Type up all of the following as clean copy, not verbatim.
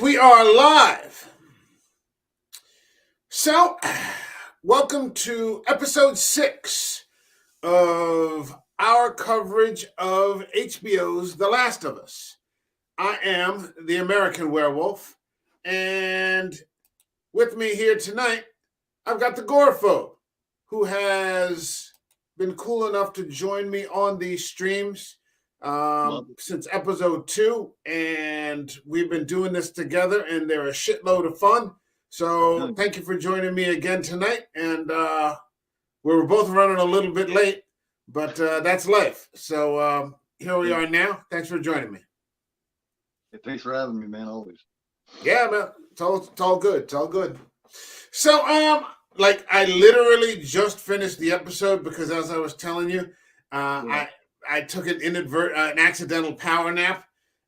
We are live. So, welcome to episode 6 of our coverage of HBO's The Last of Us. I am the American Werewolf, and with me here tonight, I've got the Gorephobe, who has been cool enough to join me on these streams since episode 2, and we've been doing this together, and they're a shitload of fun. So thank you for joining me again tonight. And we were both running a little bit late, but that's life. So here we are now. Thanks for joining me. Yeah, thanks for having me, man. Always. Yeah, man. It's all good. It's all good. So I literally just finished the episode because, as I was telling you, I took an accidental power nap,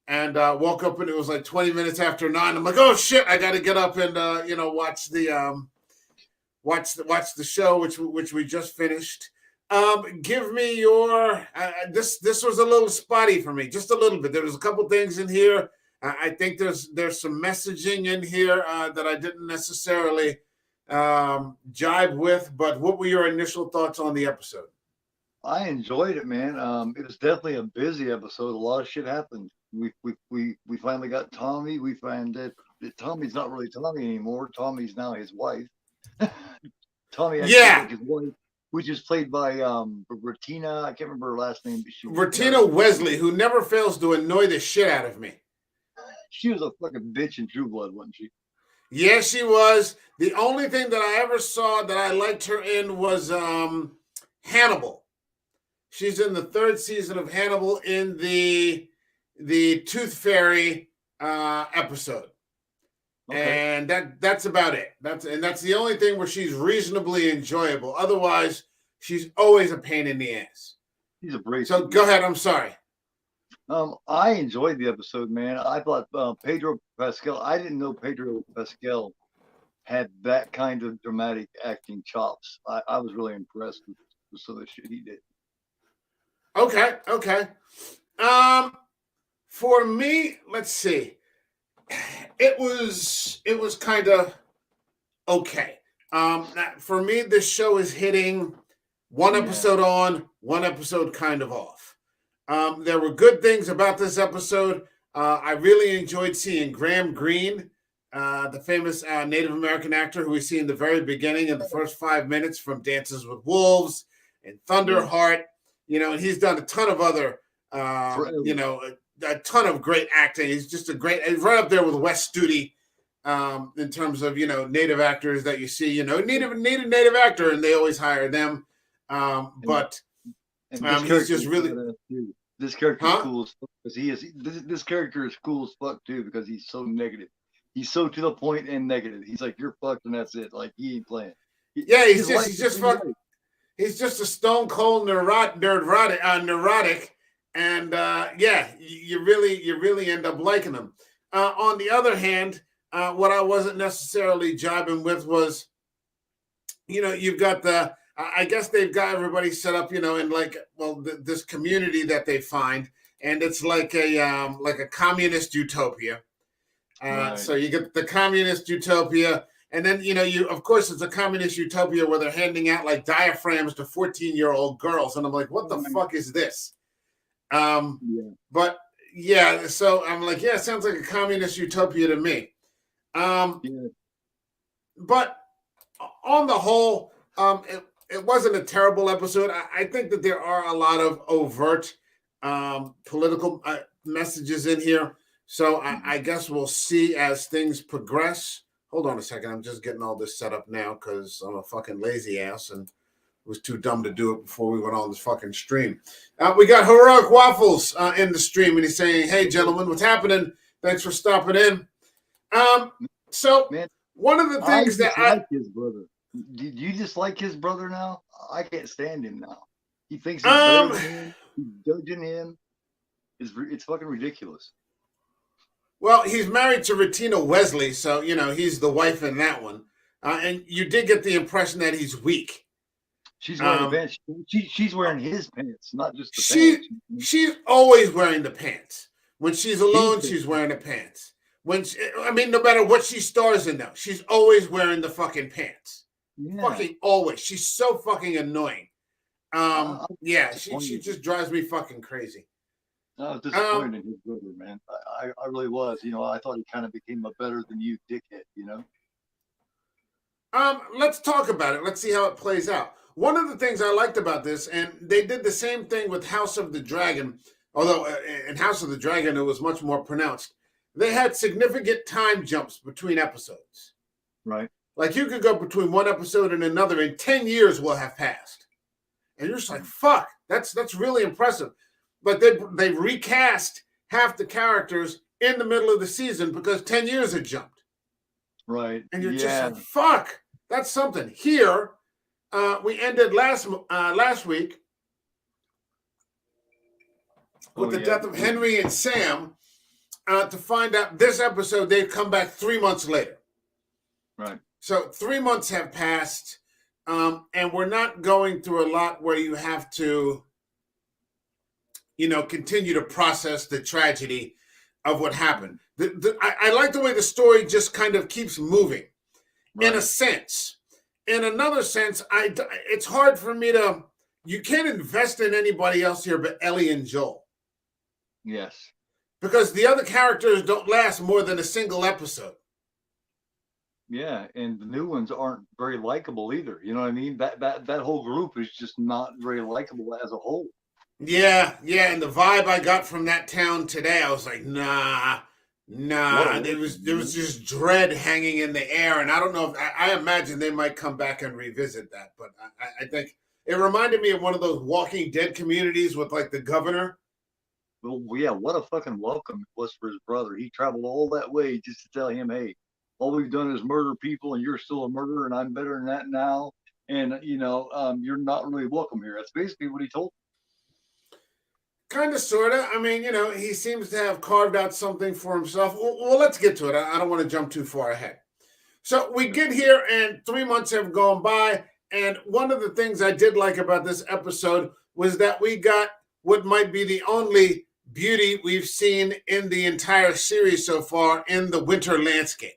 and woke up and it was like 20 minutes after 9. I'm like, oh shit, I got to get up and watch the show, which we just finished. Give me your this was a little spotty for me, just a little bit. There was a couple things in here. I think there's some messaging in here that I didn't necessarily jibe with. But what were your initial thoughts on the episode? I enjoyed it, man. It was definitely a busy episode. A lot of shit happened. We finally got Tommy. We find that Tommy's not really Tommy anymore. Tommy's now his wife. Tommy, like his wife, which is played by Retina. I can't remember her last name, but Retina Wesley, who never fails to annoy the shit out of me. She was a fucking bitch in True Blood, wasn't she? Yeah, she was. The only thing that I ever saw that I liked her in was Hannibal. She's in the 3rd season of Hannibal in the Tooth Fairy episode. Okay. And that's about it. That's the only thing where she's reasonably enjoyable. Otherwise, she's always a pain in the ass. She's a break. So go ahead. I'm sorry. I enjoyed the episode, man. I thought Pedro Pascal. I didn't know Pedro Pascal had that kind of dramatic acting chops. I was really impressed with some of the shit he did. Okay. For me, let's see. It was kind of okay. For me, this show is hitting one episode on, one episode kind of off. There were good things about this episode. I really enjoyed seeing Graham Greene, the famous Native American actor who we see in the very beginning in the first 5 minutes from Dances with Wolves and Thunderheart. And he's done a ton of other, a ton of great acting. He's just he's right up there with Wes Studi in terms of, native actors that you see, native actor, and they always hire them. But he's just really... This character is cool as fuck because this character is cool as fuck too because he's so negative. He's so to the point and negative. He's like, you're fucked and that's it. Like, he ain't playing. He's just fucked. He's just a stone cold neurotic, and you really end up liking him. On the other hand, what I wasn't necessarily jibing with was, you've got I guess they've got everybody set up, in this community that they find, and it's like a communist utopia. Right. So you get the communist utopia. And then, of course, it's a communist utopia where they're handing out like diaphragms to 14-year-old girls. And I'm like, what the fuck is this? But yeah, so I'm like, it sounds like a communist utopia to me. But on the whole, it wasn't a terrible episode. I think that there are a lot of overt political messages in here. So I guess we'll see as things progress. Hold on a second. I'm just getting all this set up now because I'm a fucking lazy ass and was too dumb to do it before we went on this fucking stream. We got Heroic Waffles in the stream, and he's saying, hey, gentlemen, what's happening? Thanks for stopping in. So man, one of the things that I... his brother. Do you dislike his brother now? I can't stand him now. He thinks he's better than him. He's judging him. It's fucking ridiculous. Well, he's married to Retina Wesley, so, he's the wife in that one. And you did get the impression that he's weak. She's wearing the pants. She's wearing his pants, not just the pants. She's always wearing the pants. When she's alone, she's wearing the pants. no matter what she stars in, though, she's always wearing the fucking pants. Yeah. Fucking always. She's so fucking annoying. Yeah, she Disappointed. just drives me fucking crazy. I was disappointed in his brother, man. I really was. You know, I thought he kind of became a better than you dickhead, you know? Let's talk about it. Let's see how it plays out. One of the things I liked about this, and they did the same thing with House of the Dragon, although in House of the Dragon it was much more pronounced. They had significant time jumps between episodes. Right. Like you could go between one episode and another, and 10 years will have passed. And you're just like, fuck, that's really impressive. But they recast half the characters in the middle of the season because 10 years had jumped. Right. And you're just like, fuck, that's something. Here, we ended last week with the death of Henry and Sam to find out this episode they've come back 3 months later. Right. So 3 months have passed, and we're not going through a lot where you have to, continue to process the tragedy of what happened. I like the way the story just kind of keeps moving, right, in a sense. In another sense, it's hard for me to. You can't invest in anybody else here but Ellie and Joel. Yes. Because the other characters don't last more than a single episode. Yeah, and the new ones aren't very likable either. You know what I mean? That whole group is just not very likable as a whole. Yeah, and the vibe I got from that town today, I was like, nah. There was just dread hanging in the air, and I don't know if I imagine they might come back and revisit that, but I think it reminded me of one of those Walking Dead communities with like the governor. Well, yeah, what a fucking welcome it was for his brother. He traveled all that way just to tell him, hey, all we've done is murder people, and you're still a murderer, and I'm better than that now, and you're not really welcome here. That's basically what he told him. Kind of, sort of. I mean, he seems to have carved out something for himself. Well, let's get to it. I don't want to jump too far ahead. So we get here, and 3 months have gone by. And one of the things I did like about this episode was that we got what might be the only beauty we've seen in the entire series so far in the winter landscape.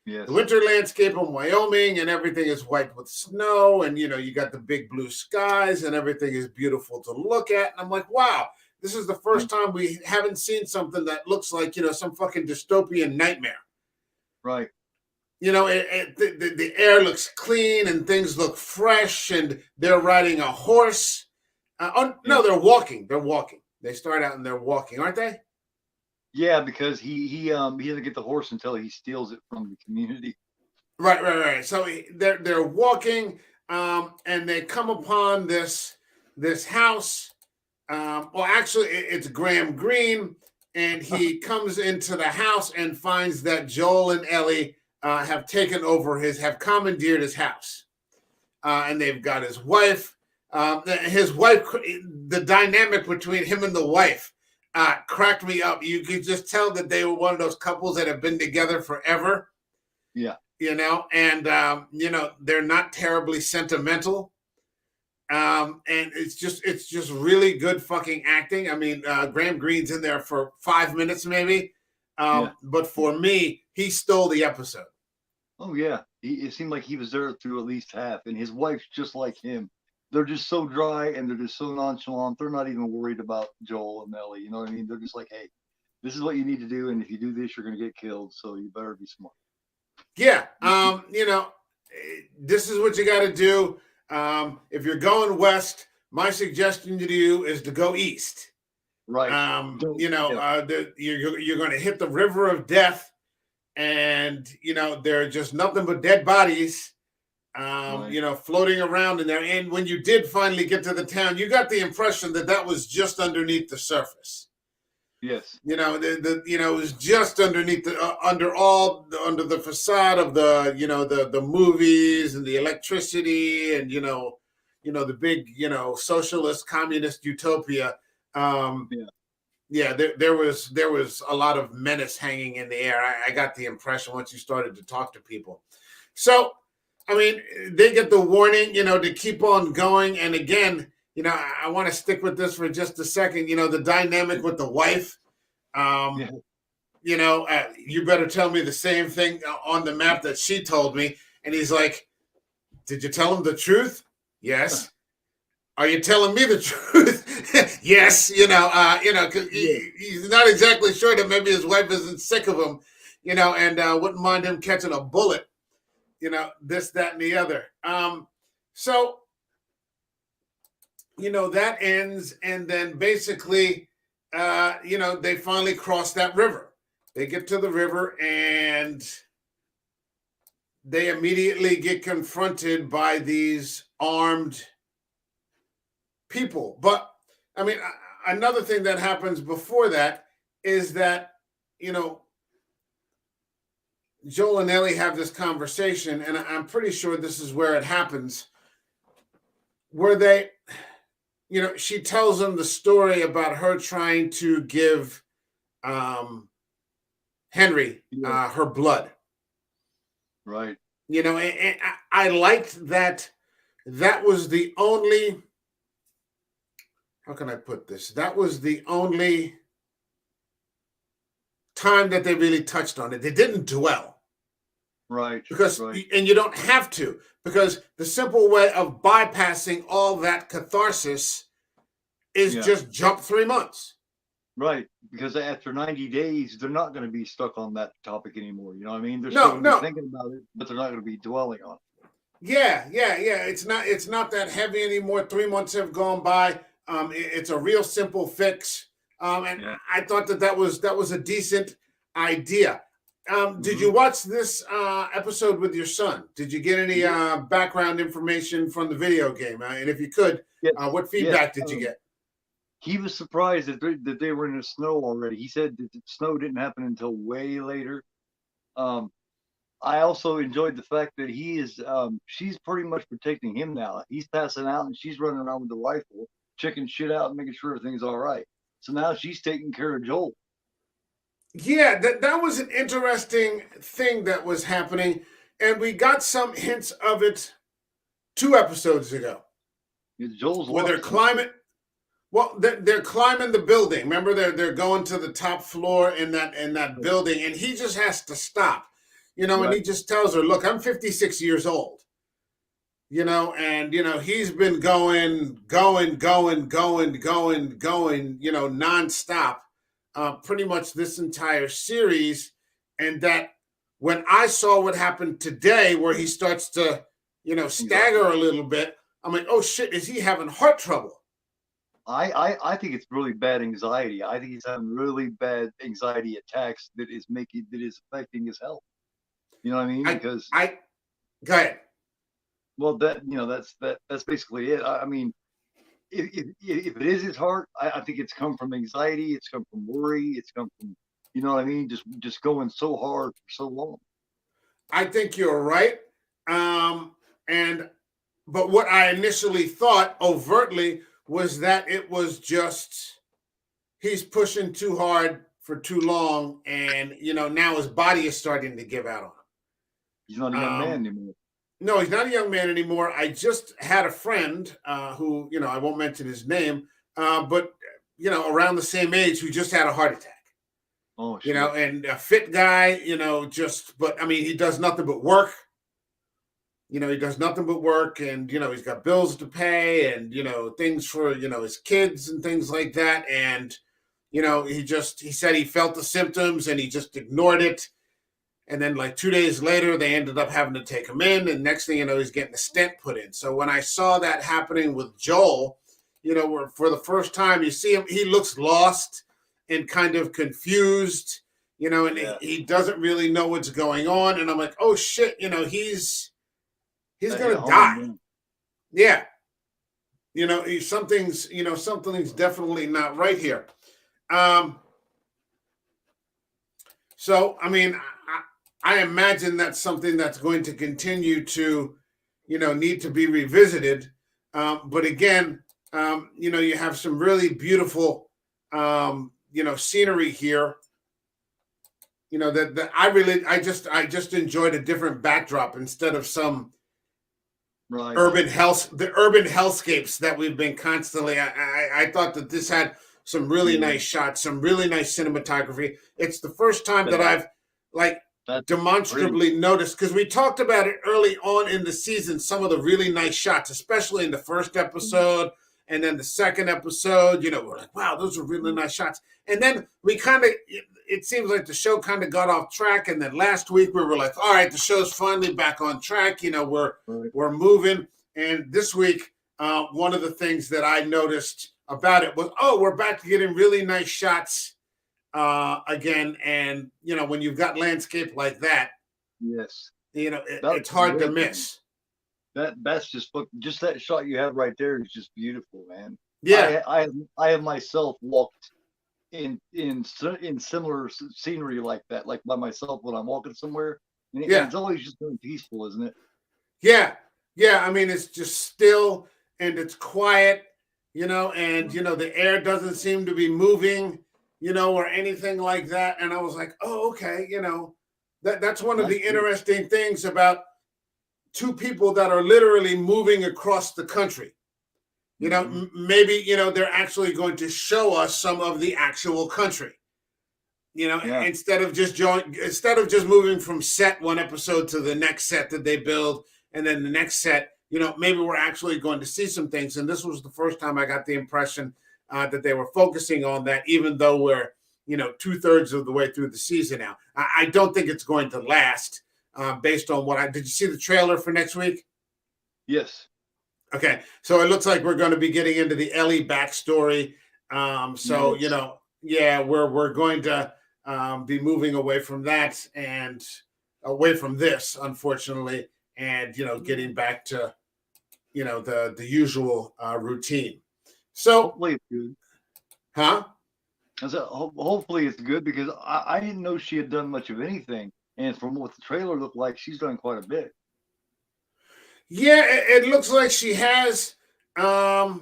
Yes. The winter landscape in Wyoming, and everything is white with snow, and you got the big blue skies, and everything is beautiful to look at. And I'm like, wow, this is the first time we haven't seen something that looks like some fucking dystopian nightmare. Right. The air looks clean and things look fresh, and they're riding a horse. No, they're walking. They start out and they're walking, aren't they? Yeah, because he doesn't get the horse until he steals it from the community. Right. So they're walking, and they come upon this house. Well, actually, it's Graham Greene, and he comes into the house and finds that Joel and Ellie have taken over have commandeered his house, and they've got his wife. His wife, the dynamic between him and the wife cracked me up. You could just tell that they were one of those couples that have been together forever. Yeah. And they're not terribly sentimental. And it's just really good fucking acting. I mean, Graham Greene's in there for 5 minutes maybe. But for me, he stole the episode. Oh yeah. It seemed like he was there through at least half, and his wife's just like him. They're just so dry and they're just so nonchalant. They're not even worried about Joel and Ellie. You know what I mean? They're just like, hey, this is what you need to do, and if you do this, you're going to get killed. So you better be smart. Yeah. This is what you got to do. If you're going west, my suggestion to you is to go east. Right. You're going to hit the river of death, and there are just nothing but dead bodies. Floating around in there. And when you did finally get to the town, you got the impression that was just underneath the surface. Yes. It was just underneath under the facade of the movies and the electricity and the big socialist communist utopia. There was a lot of menace hanging in the air. I got the impression once you started to talk to people. So I mean, they get the warning, to keep on going. And again, I want to stick with this for just a second. The dynamic with the wife. you better tell me the same thing on the map that she told me. And he's like, did you tell him the truth? Yes. Are you telling me the truth? Yes. Because Yeah. he's not exactly sure that maybe his wife isn't sick of him, and wouldn't mind him catching a bullet, this, that, and the other. So, that ends. And then basically, they finally cross that river. They get to the river and they immediately get confronted by these armed people. But I mean, another thing that happens before that is that, Joel and Ellie have this conversation, and I'm pretty sure this is where it happens, where she tells them the story about her trying to give Henry her blood. Right. And I liked that. That was the only, how can I put this? That was the only time that they really touched on it. They didn't dwell. Right. Because, right. and you don't have to, because the simple way of bypassing all that catharsis is just jump 3 months. Right. Because after 90 days, they're not going to be stuck on that topic anymore. You know what I mean? They're still going to be thinking about it, but they're not going to be dwelling on it. Yeah. It's not that heavy anymore. 3 months have gone by. It's a real simple fix. And I thought that was a decent idea. Did you watch this episode with your son? Did you get any background information from the video game? And if you could, what feedback did you get? He was surprised that they were in the snow already. He said that the snow didn't happen until way later. I also enjoyed the fact that she's pretty much protecting him now. He's passing out and she's running around with the rifle, checking shit out and making sure everything's all right. So now she's taking care of Joel. Yeah, that was an interesting thing that was happening. And we got some hints of it 2 episodes ago. Joel's where they're climbing. Well, they're climbing the building. Remember, they're going to the top floor in that building, and he just has to stop, and he just tells her, "Look, I'm 56 years old, and he's been going, nonstop, pretty much this entire series, and that when I saw what happened today, where he starts to, stagger a little bit, I'm like, oh shit, is he having heart trouble?" I think it's really bad anxiety. I think he's having really bad anxiety attacks that is affecting his health. You know what I mean? Go ahead. Well, that's basically it. I mean, if it is his heart, I think it's come from anxiety. It's come from worry. It's come from, you know what I mean? Just going so hard for so long. I think you're right. But what I initially thought overtly was that it was just he's pushing too hard for too long, and now his body is starting to give out on him. He's not a young man anymore. No, he's not a young man anymore. I just had a friend who, I won't mention his name, but around the same age, who just had a heart attack. Oh, shit. And a fit guy, but I mean, he does nothing but work. He does nothing but work, and he's got bills to pay, and things for his kids and things like that. And he said he felt the symptoms and he just ignored it. And then like 2 days later, they ended up having to take him in, and next thing you know, he's getting a stent put in. So when I saw that happening with Joel, where for the first time you see him, he looks lost and kind of confused, and he doesn't really know what's going on. And I'm like, oh shit, he's gonna die. Yeah. Something's definitely not right here. So I mean, I imagine that's something that's going to continue to, need to be revisited. But again, you have some really beautiful, scenery here. That I just enjoyed a different backdrop instead of some urban hellscapes that we've been constantly. I thought that this had some really nice shots, some really nice cinematography. It's the first time that I've like demonstrably noticed, because we talked about it early on in the season, some of the really nice shots, especially in the first episode and then the second episode. We're like, wow, those are really nice shots. And then we kind of, it seems like the show kind of got off track. And then last week we were like, all right, the show's finally back on track. We're moving. And this week, one of the things that I noticed about it was, we're back to getting really nice shots again. And when you've got landscape like that, yes, it's hard to miss. That's just that shot you have right there is just beautiful, man. Yeah, I have myself walked in similar scenery like that, like by myself when I'm walking somewhere, and it's always just been peaceful, isn't it? Yeah. I mean, it's just still and it's quiet, and the air doesn't seem to be moving, or anything like that. And I was like, oh, okay, that's one of the interesting things about two people that are literally moving across the country. Maybe they're actually going to show us some of the actual country. Instead of just moving from set one episode to the next set that they build, and then the next set, maybe we're actually going to see some things. And this was the first time I got the impression that they were focusing on that, even though we're 2/3 of the way through the season now. I don't think it's going to last. Based on did you see the trailer for next week? Yes. Okay, so it looks like we're going to be getting into the Ellie backstory. So yes. We're going to be moving away from that and away from this, unfortunately, and getting back to the usual routine. So hopefully it's good. Huh? I said, hopefully it's good, because I didn't know she had done much of anything. And from what the trailer looked like, she's done quite a bit. Yeah, it looks like she has. I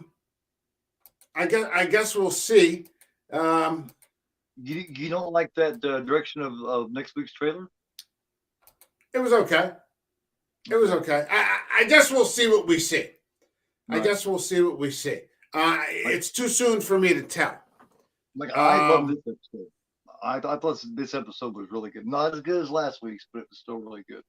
guess we'll see. You don't like that direction of next week's trailer? It was okay. It was okay. I guess we'll see what we see. Right. I guess we'll see what we see. It's too soon for me to tell. I love this episode. I thought this episode was really good. Not as good as last week's, but it was still really good.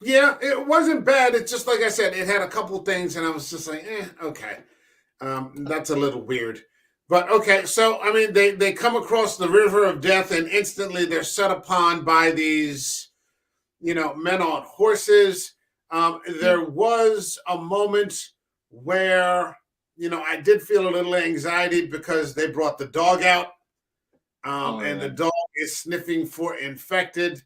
Yeah, it wasn't bad. It's just like I said, it had a couple things, and I was just like, okay. That's a little weird. But okay, so I mean, they come across the river of death, and instantly they're set upon by these, men on horses. There was a moment where, I did feel a little anxiety because they brought the dog out. And the dog is sniffing for infected.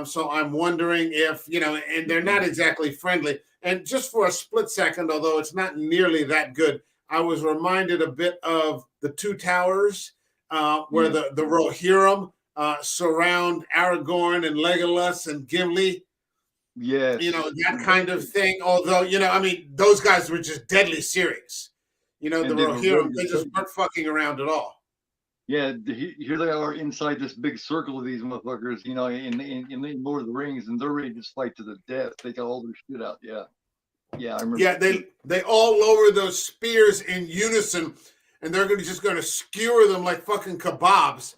So I'm wondering if, and they're not exactly friendly. And just for a split second, although it's not nearly that good, I was reminded a bit of the Two Towers, where the Rohirrim surround Aragorn and Legolas and Gimli. Yes. That kind of thing. Although, I mean, those guys were just deadly serious. The Rohirrim, they just weren't fucking around at all. Yeah, here they are inside this big circle of these motherfuckers, in Lord of the Rings, and they're ready to just fight to the death. They got all their shit out. Yeah, I remember. Yeah, they all lower those spears in unison, and they're just going to skewer them like fucking kebabs,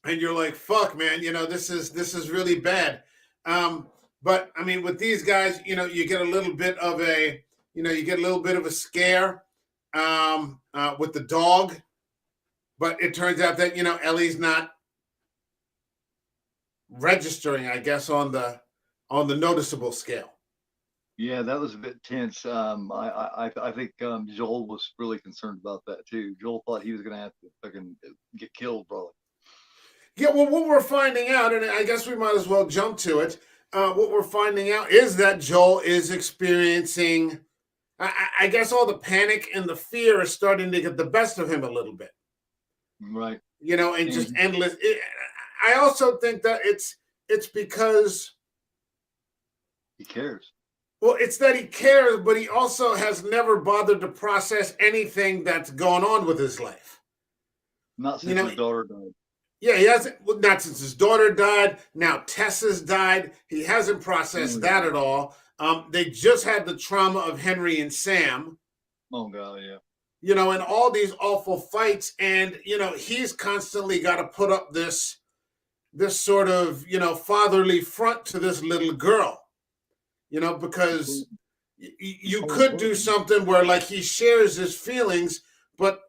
And you're like, fuck, man, this is really bad. But I mean, with these guys, you get a little bit of a scare with the dog. But it turns out that, Ellie's not registering, I guess, on the noticeable scale. Yeah, that was a bit tense. I think Joel was really concerned about that too. Joel thought he was going to have to fucking get killed, probably. Yeah, well, what we're finding out, and I guess we might as well jump to it. What we're finding out is that Joel is experiencing, I guess, all the panic and the fear is starting to get the best of him a little bit. Right. And just endless. I also think that it's because he cares. Well, it's that he cares, but he also has never bothered to process anything that's gone on with his life. Not since his daughter died. Yeah, he hasn't. Not since his daughter died. Now Tessa's died. He hasn't processed that at all. They just had the trauma of Henry and Sam. Oh God, yeah. you know, in all these awful fights, and you know, he's constantly got to put up this sort of, you know, fatherly front to this little girl, you know, because you could do something where like he shares his feelings, but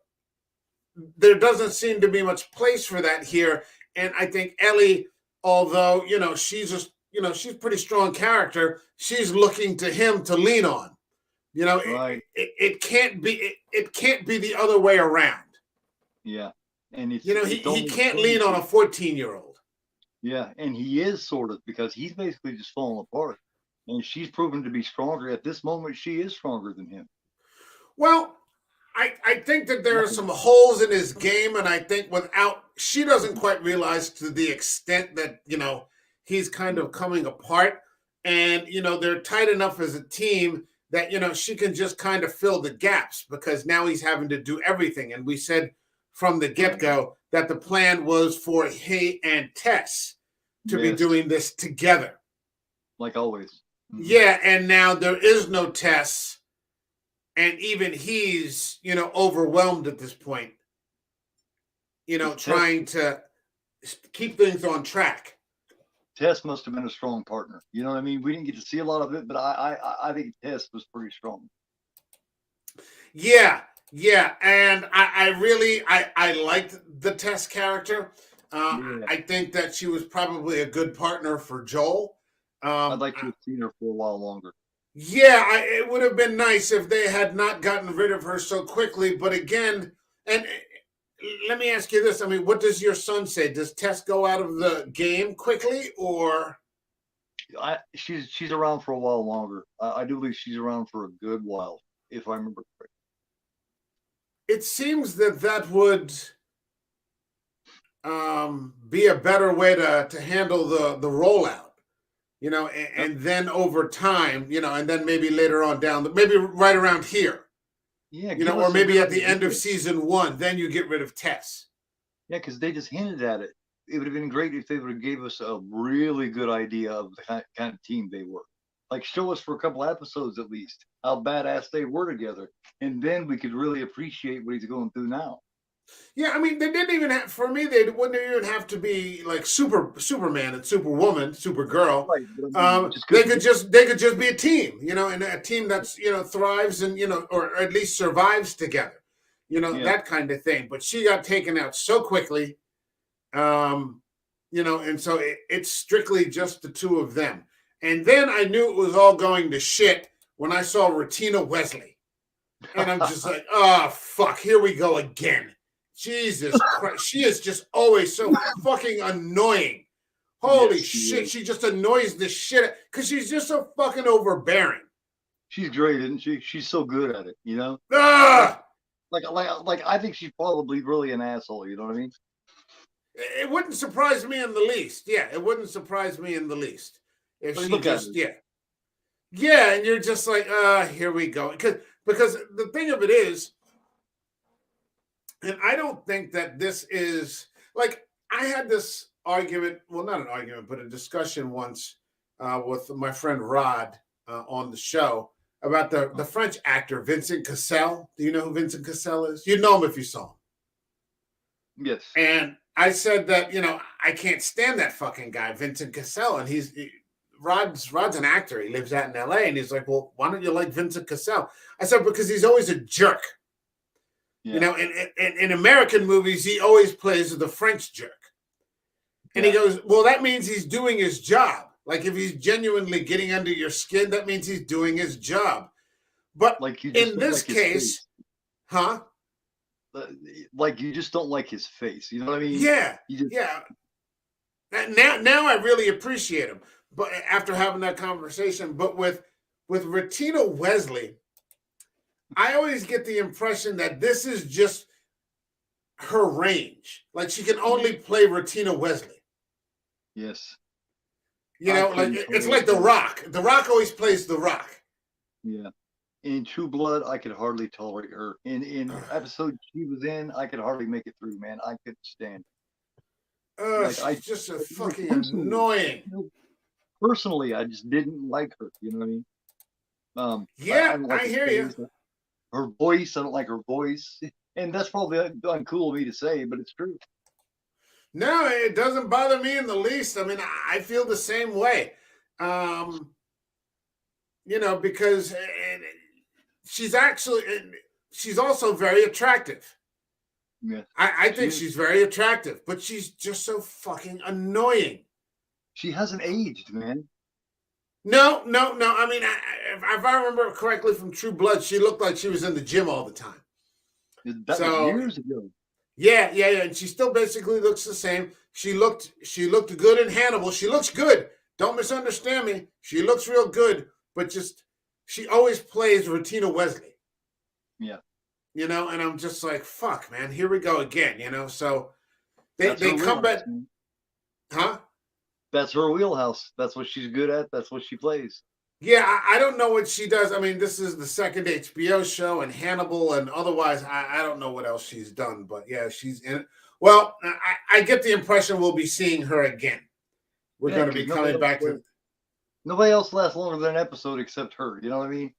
there doesn't seem to be much place for that here. And I think Ellie, although, you know, she's just, you know, she's a pretty strong character, she's looking to him to lean on. You know, Right. it can't be it can't be the other way around. Yeah. And You know, it's he only can't lean on a 14-year-old. yeah, and he is sort of because he's basically just falling apart. And she's proven to be stronger. At this moment, she is stronger than him. Well, I think that there are some holes in his game, and I think without she doesn't quite realize to the extent that, you know, he's kind of coming apart, and you know they're tight enough as a team that, you know, she can just kind of fill the gaps because now he's having to do everything. And we said from the get go that the plan was for he and Tess to be Yes, doing this together. like always. Yeah, and now there is no Tess, and even he's, you know, overwhelmed at this point, you know, Tess, trying to keep things on track. Tess must have been a strong partner. You know what I mean? We didn't get to see a lot of it, but I think Tess was pretty strong. Yeah, yeah, and I really I liked the Tess character. Yeah. I think that she was probably a good partner for Joel. I'd like to have seen her for a while longer. Yeah, it would have been nice if they had not gotten rid of her so quickly. But again, and let me ask you this: I mean, what does your son say? Does Tess go out of the game quickly, or She's around for a while longer. I do believe she's around for a good while, if I remember correctly. it seems that that would be a better way to handle the rollout, you know, and then over time, you know, and then maybe later on down, maybe right around here, Yeah, you know, give or us a maybe good at the end of idea. season one, then you get rid of Tess. Yeah, because they just hinted at it. It would have been great if they would have gave us a really good idea of the kind of team they were. Like show us for a couple episodes at least how badass they were together, and then we could really appreciate what he's going through now. Yeah, I mean, they didn't even have, for me, they wouldn't even have to be like Superman and Superwoman, Supergirl. Right, but I mean, just They good. could just be a team, you know, and a team that's, you know, thrives and, you know, or at least survives together, you know, Yeah, that kind of thing. But she got taken out so quickly, um, you know, and so it's strictly just the two of them. And then I knew it was all going to shit when I saw Retina Wesley, and I'm just like, oh fuck, here we go again. Jesus Christ, she is just always so fucking annoying. Holy yes, she shit, is. she just annoys the shit because she's just so fucking overbearing. She's great, isn't she? She's so good at it. You know, like Ah, I think she's probably really an asshole. You know what I mean? it wouldn't surprise me in the least. Yeah, it wouldn't surprise me in the least if But she look at her. just yeah, and you're just like, here we go. Because the thing of it is, and I don't think that this is like I had this argument, well, not an argument, but a discussion once with my friend Rod on the show about the French actor Vincent Cassel. Do you know who Vincent Cassel is? You'd know him if you saw him. Yes. And I said that, you know, I can't stand that fucking guy, Vincent Cassel. And Rod's an actor. He lives out in LA. And he's like, well, why don't you like Vincent Cassel? I said, because he's always a jerk. Yeah. You know, in American movies, he always plays the French jerk. And he goes, well, that means he's doing his job. Like if he's genuinely getting under your skin, that means he's doing his job. But Like you just in don't this like his case, face. huh? Like you just don't like his face. You know what I mean? Yeah, You just yeah. Now I really appreciate him. But after having that conversation, but with Retina Wesley, I always get the impression that this is just her range. Like she can only play Retina Wesley. yes. You I know, like couldn't it's tolerate like The her. Rock. The Rock always plays The Rock. Yeah. In True Blood, I could hardly tolerate her. In episode she was in, I could hardly make it through, man. I couldn't stand. Like I She's just a like fucking personally, annoying. you know, personally, I just didn't like her. You know what I mean? I Yeah, don't like I her hear you. face. her voice. I don't like her voice, and that's probably uncool of me to say, but it's true. No, it doesn't bother me in the least. I mean, I feel the same way. Um, because she's actually she's also very attractive. Yeah, I she think is. she's very attractive, but she's just so fucking annoying. She hasn't aged, man. No, no, no. I mean, if I remember correctly from True Blood, she looked like she was in the gym all the time. That was So years ago. yeah, yeah, yeah. And she still basically looks the same. She looked good in Hannibal. She looks good. Don't misunderstand me. She looks real good, but just she always plays Rutina Wesley. Yeah, And I'm just like, fuck, man, here we go again. So they that's her they come wheelhouse, back, man. huh? That's her wheelhouse. That's what she's good at. That's what she plays. Yeah, I don't know what she does. I mean, this is the second HBO show, and Hannibal, and otherwise, I don't know what else she's done. But yeah, she's in it. Well, I get the impression we'll be seeing her again. We're Yeah, going to because be coming back to. nobody else lasts longer than an episode except her. You know what I mean?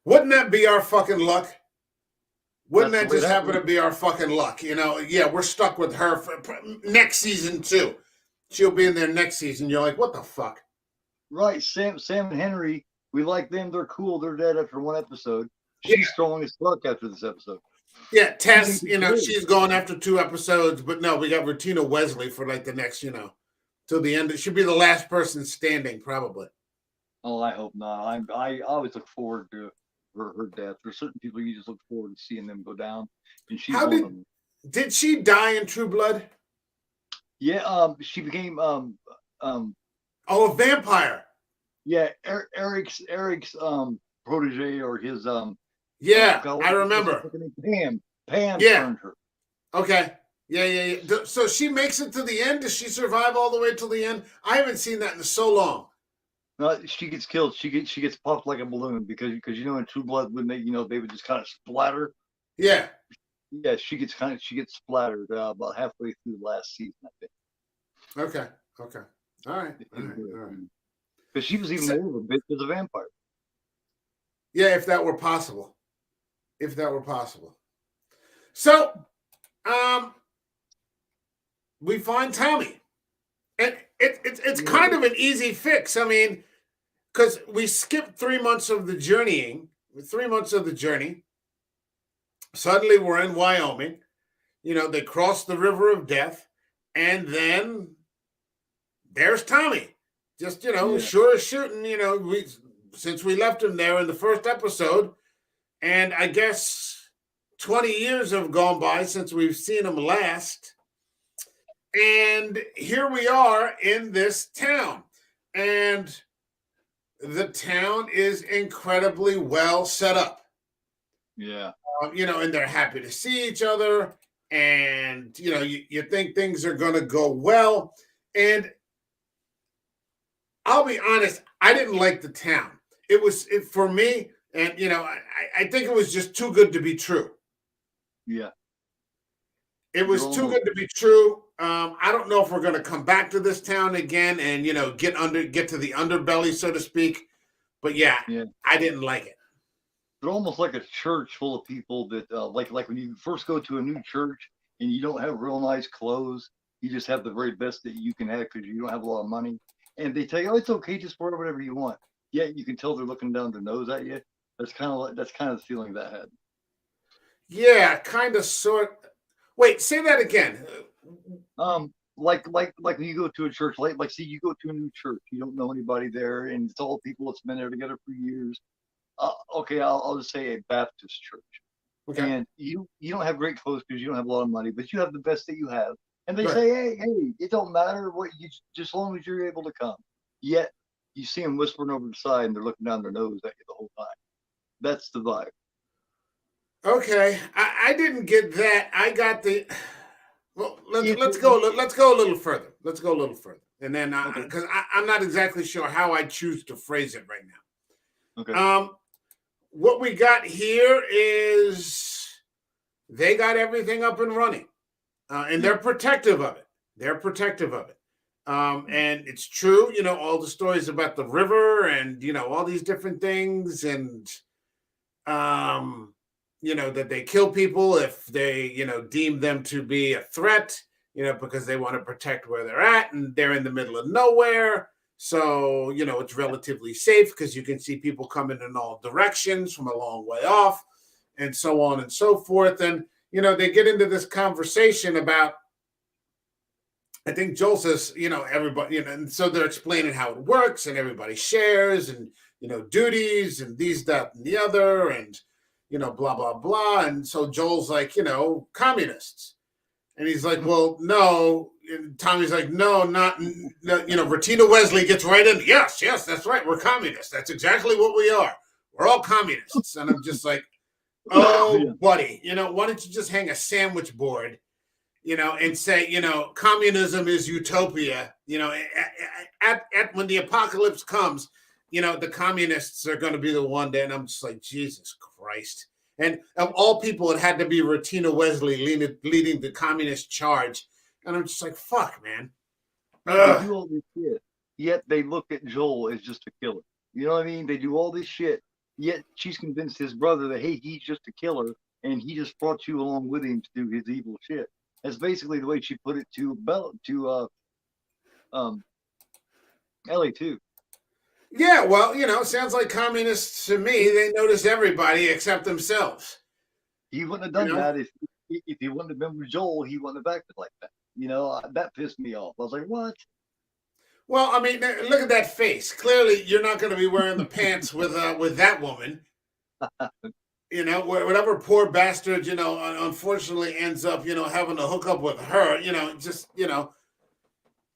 Wouldn't that be our fucking luck? Wouldn't That's the that way just that happen to went. be our fucking luck? Yeah, we're stuck with her for next season too. She'll be in there next season. You're like, what the fuck? Right, Sam and Henry, we like them. They're cool. They're dead after one episode. Yeah, She's strong as fuck after this episode. yeah. She's in Tess, control. she's gone after 2 episodes, but no, we got Rutina Wesley for like the next, till the end. It should be the last person standing, probably. Oh, I hope not. I always look forward to her death. There's certain people you just look forward to seeing them go down, and she's How one did of them. did she die in True Blood? Yeah, she became Oh, a vampire. yeah, Eric's protege or his Yeah, God, I what's her remember. fucking name? Pam Yeah. turned her. Okay. Yeah, yeah, yeah. So she makes it to the end. Does she survive all the way to the end? I haven't seen that in so long. No, she gets killed. She gets popped like a balloon because in True Blood when they would just kind of splatter. Yeah. Yeah, she gets splattered about halfway through the last season, I think. Okay. Okay. All right. All right. All right. Because she was even So, more of a bitch as a vampire. yeah, if that were possible. If that were possible. So, um, we find Tommy, and it's kind of an easy fix. I mean, because we skipped 3 months of the journeying, 3 months of the journey. Suddenly, we're in Wyoming. They cross the river of death, and then there's Tommy. Just Yeah, sure as shooting. Since we left him there in the first episode, and I guess 20 years have gone by since we've seen him last. And here we are in this town. And the town is incredibly well set up. yeah, And they're happy to see each other. And, you think things are going to go well. And I'll be honest, I didn't like the town. For me, and, I think it was just too good to be true. yeah. It You're was too almost good to be true. I don't know if we're going to come back to this town again and get to the underbelly, so to speak. But yeah, yeah. I didn't like it. They're almost like a church full of people that like when you first go to a new church and you don't have real nice clothes, you just have the very best that you can have because you don't have a lot of money, and they tell you, oh, it's okay, just wear whatever you want. Yet you can tell they're looking down their nose at you. That's kind of the feeling that had. Yeah, kind of sort. Wait, say that again. Like when you go to a church, like see, you go to a new church, you don't know anybody there, and it's all people that's been there together for years. Okay, I'll just say a Baptist church, Okay. and you don't have great clothes because you don't have a lot of money, but you have the best that you have, and they Right. say, hey, it don't matter what you just as long as you're able to come. Yet you see them whispering over the side, and they're looking down their nose at you the whole time. That's the vibe. Okay, I didn't get that. I got the. Well, If let's it, go. Let's go a little further. Let's go a little further, and then okay, because I'm not exactly sure how I choose to phrase it right okay, now. What we got here is they got everything up and running, and yeah, they're protective of it. They're protective of it. And it's true, all the stories about the river and all these different things, and that they kill people if they, deem them to be a threat, because they want to protect where they're at and they're in the middle of nowhere. So, it's relatively safe because you can see people coming in all directions from a long way off and so on and so forth. And, they get into this conversation about, I think Joel says, everybody, and so they're explaining how it works and everybody shares and, duties and these, that, and the other, and, blah, blah, blah. And so Joel's like, communists. And he's like, well, no. And Tommy's like, no, not, Ratina Wesley gets right in. Yes, that's right. We're communists. That's exactly what we are. We're all communists. And I'm just like, oh, buddy, why don't you just hang a sandwich board, and say, communism is utopia, at when the apocalypse comes, the communists are going to be the one day. And I'm just like, Jesus Christ. And of all people, it had to be Ratina Wesley leading the communist charge. And I'm just like, fuck, man. They do all this shit, yet they look at Joel as just a killer. You know what I mean? They do all this shit, yet she's convinced his brother that, hey, he's just a killer, and he just brought you along with him to do his evil shit. That's basically the way she put it to Ellie too. Yeah, well, sounds like communists to me. They notice everybody except themselves. He wouldn't have done that if he wouldn't have been with Joel. He wouldn't have acted like that. That pissed me off. I was like, what? Well, I mean, look at that face. Clearly, you're not going to be wearing the pants with that woman. Whatever poor bastard, unfortunately ends up, having to hook up with her,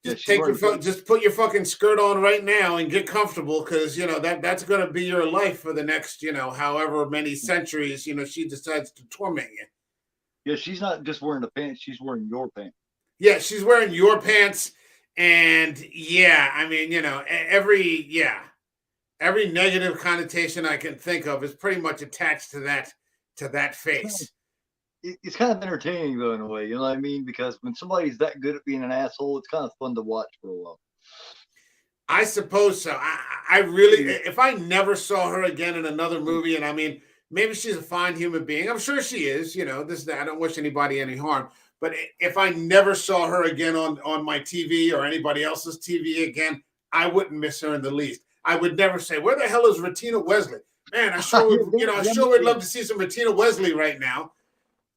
just put your fucking skirt on right now and get comfortable, because that's going to be your life for the next however many centuries she decides to torment you. Yeah, she's not just wearing the pants, she's wearing your pants. Yeah, she's wearing your pants. And yeah, I mean, every negative connotation I can think of is pretty much attached to that face. It's kind of entertaining though, in a way, you know what I mean? Because when somebody's that good at being an asshole, it's kind of fun to watch for a while. I suppose so. I really, if I never saw her again in another movie, and I mean, maybe she's a fine human being. I'm sure she is. I don't wish anybody any harm. But if I never saw her again on my TV or anybody else's TV again, I wouldn't miss her in the least. I would never say, "Where the hell is Ratina Wesley?" Man, I sure would love to see some Ratina Wesley right now.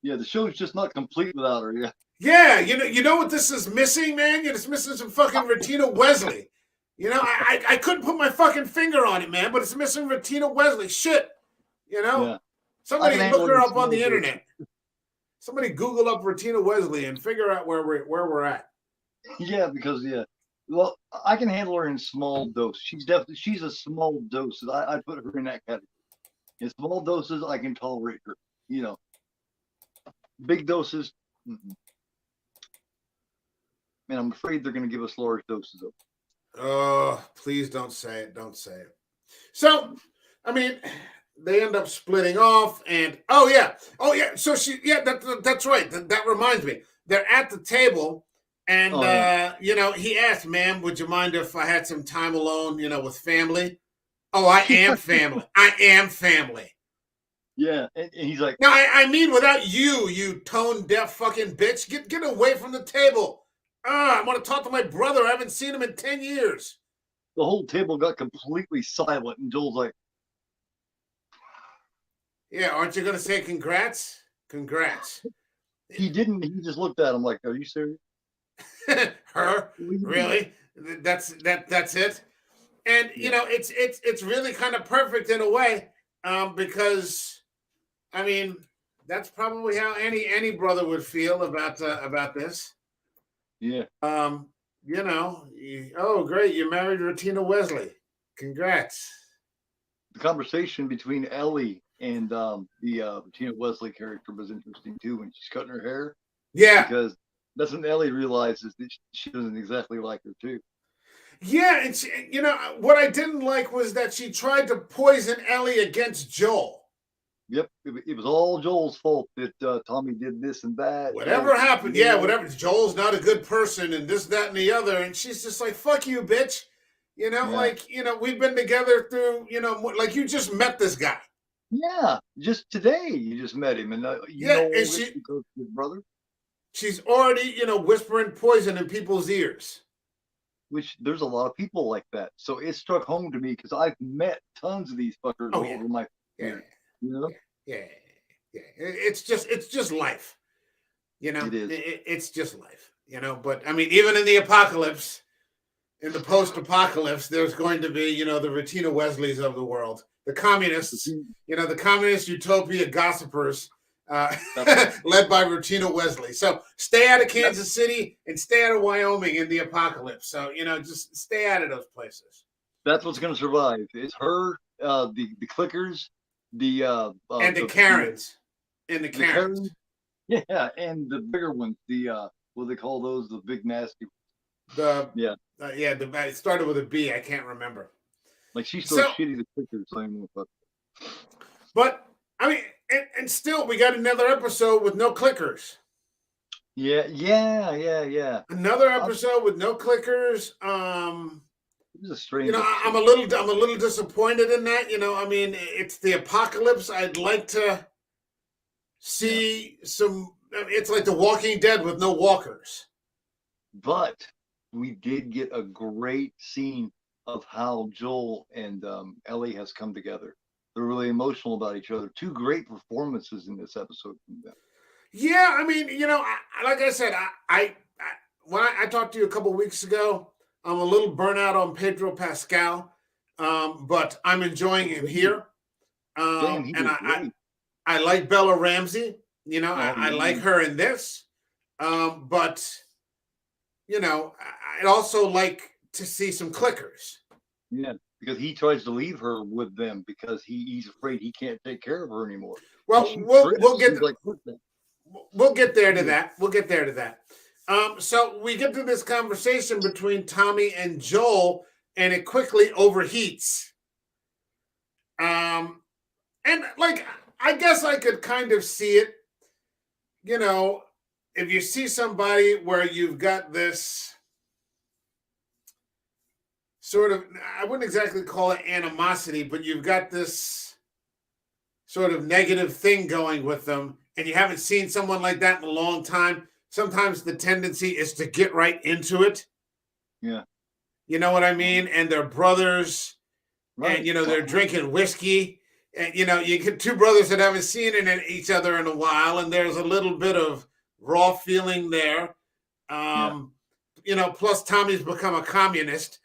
Yeah, the show's just not complete without her. Yeah. Yeah, you know what this is missing, man? It's missing some fucking Ratina Wesley. I couldn't put my fucking finger on it, man, but it's missing Ratina Wesley. Shit. Yeah. Somebody look her up on the internet. Somebody Google up Ratina Wesley and figure out where we're at. Yeah, because well, I can handle her in small dose. She's a small dose. I put her in that category. In small doses, I can tolerate her. Big doses. Mm-hmm. Man, I'm afraid they're going to give us large doses of. Oh, please don't say it. Don't say it. So, I mean, they end up splitting off, and oh yeah. So that's right. That reminds me. They're at the table, and he asked, "Ma'am, would you mind if I had some time alone, with family?" Oh, I am family. I am family. Yeah, and he's like, "No, I mean without you, you tone deaf fucking bitch. Get away from the table. I want to talk to my brother. I haven't seen him in 10 years." The whole table got completely silent, and Joel's like, "Yeah, aren't you going to say congrats? Congrats." He didn't. He just looked at him like, "Are you serious?" Her? Really? That's it? And it's really kind of perfect in a way, because I mean, that's probably how any brother would feel about this. Yeah. Oh great, you married Ratina Wesley. Congrats. The conversation between Ellie and the Ratina Wesley character was interesting too, when she's cutting her hair. Yeah. Because that's when Ellie realizes that she doesn't exactly like her too. Yeah, and she, what I didn't like was that she tried to poison Ellie against Joel. Yep, it was all Joel's fault that Tommy did this and that. Whatever happened, whatever. Joel's not a good person, and this, that, and the other. And she's just like, "Fuck you, bitch." We've been together through, like you just met this guy. Yeah, just today you just met him, and you Yeah, know and all this because of his brother. she's already, whispering poison in people's ears. Which there's a lot of people like that. So it struck home to me because I've met tons of these fuckers Oh yeah, over my yeah, years. You know, yeah, yeah, yeah. It's just life. it is. It's just life. But I mean, even in the apocalypse, in the post-apocalypse, there's going to be, the Retina Wesleys of the world, the communists, the communist utopia gossipers, led by Retina Wesley. So stay out of That's Kansas City and stay out of Wyoming in the apocalypse. So just stay out of those places. that's what's going to survive. It's her, the clickers, the And the Karens, and the the Karens, Karens, yeah, and the bigger ones. The what do they call those? The big nasty. the Yeah, it started with a B. I can't remember. like she's so So, shitty. The clickers. I mean, fuck. but I mean, and still, we got another episode with no clickers. Yeah, yeah, yeah, yeah. Another episode with no clickers. It was a strange I'm episode. a little disappointed in that. I mean, it's the apocalypse. I'd like to Yeah, see some. It's like The Walking Dead with no walkers. but we did get a great scene of how Joel and Ellie has come together. They're really emotional about each other. Two great performances in this episode from them. Yeah, I mean, like I said, when I talked to you a couple weeks ago, I'm a little burnout on Pedro Pascal, but I'm enjoying him here. Damn, he And was great. I like Bella Ramsey. Oh I like man, her in this. But I'd also like to see some clickers. yeah, because he tries to leave her with them because he's afraid he can't take care of her anymore. And Well, she we'll trips. get She's like, "What the?" we'll get there to that. We'll get there to that. So we get to this conversation between Tommy and Joel, and it quickly overheats. Um, and like, I guess I could kind of see it. You know, if you see somebody where you've got this sort of, I wouldn't exactly call it animosity, but you've got this sort of negative thing going with them, and you haven't seen someone like that in a long time. Sometimes the tendency is to get right into it. Yeah, You know what I mean? And they're brothers, and right. they're drinking whiskey, and you get two brothers that haven't seen each other in a while, and there's a little bit of raw feeling there. Yeah, Um, plus Tommy's become a communist,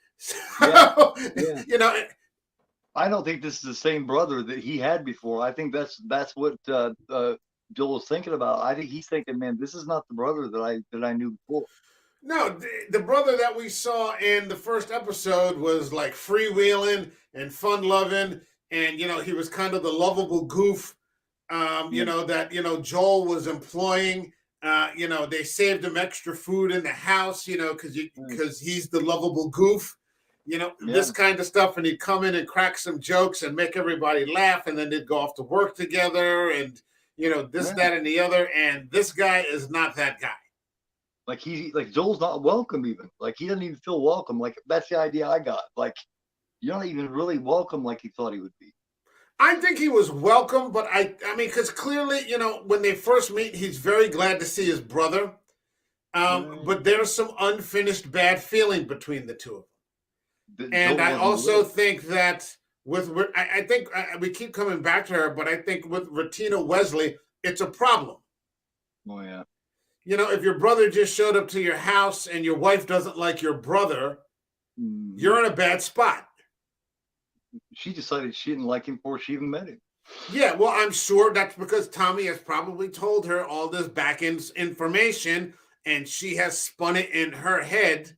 yeah, so yeah. you know, I don't think this is the same brother that he had before. I think that's what Joel was thinking about. I think he's thinking, man, this is not the brother that I knew before. no, the brother that we saw in the first episode was like freewheeling and fun loving, and he was kind of the lovable goof. Yeah, That Joel was employing. They saved him extra food in the house. Because right. because he's the lovable goof. This Yeah, kind of stuff, and he'd come in and crack some jokes and make everybody laugh, and then they'd go off to work together, and this, yeah. that, and the other. And this guy is not that guy. Like Joel's not welcome even. Like he doesn't even feel welcome. Like that's the idea I got. Like you're not even really welcome like he thought he would be. I think he was welcome, but I mean, because clearly, when they first meet, he's very glad to see his brother. Right. But there's some unfinished bad feeling between the two of them. And Joel I wasn't also aware. think that I think we keep coming back to her, but I think with Retina Wesley, it's a problem. Oh yeah. If your brother just showed up to your house and your wife doesn't like your brother, Mm-hmm. you're in a bad spot. She decided she didn't like him before she even met him. Yeah, well, I'm sure that's because Tommy has probably told her all this back end information, and she has spun it in her head.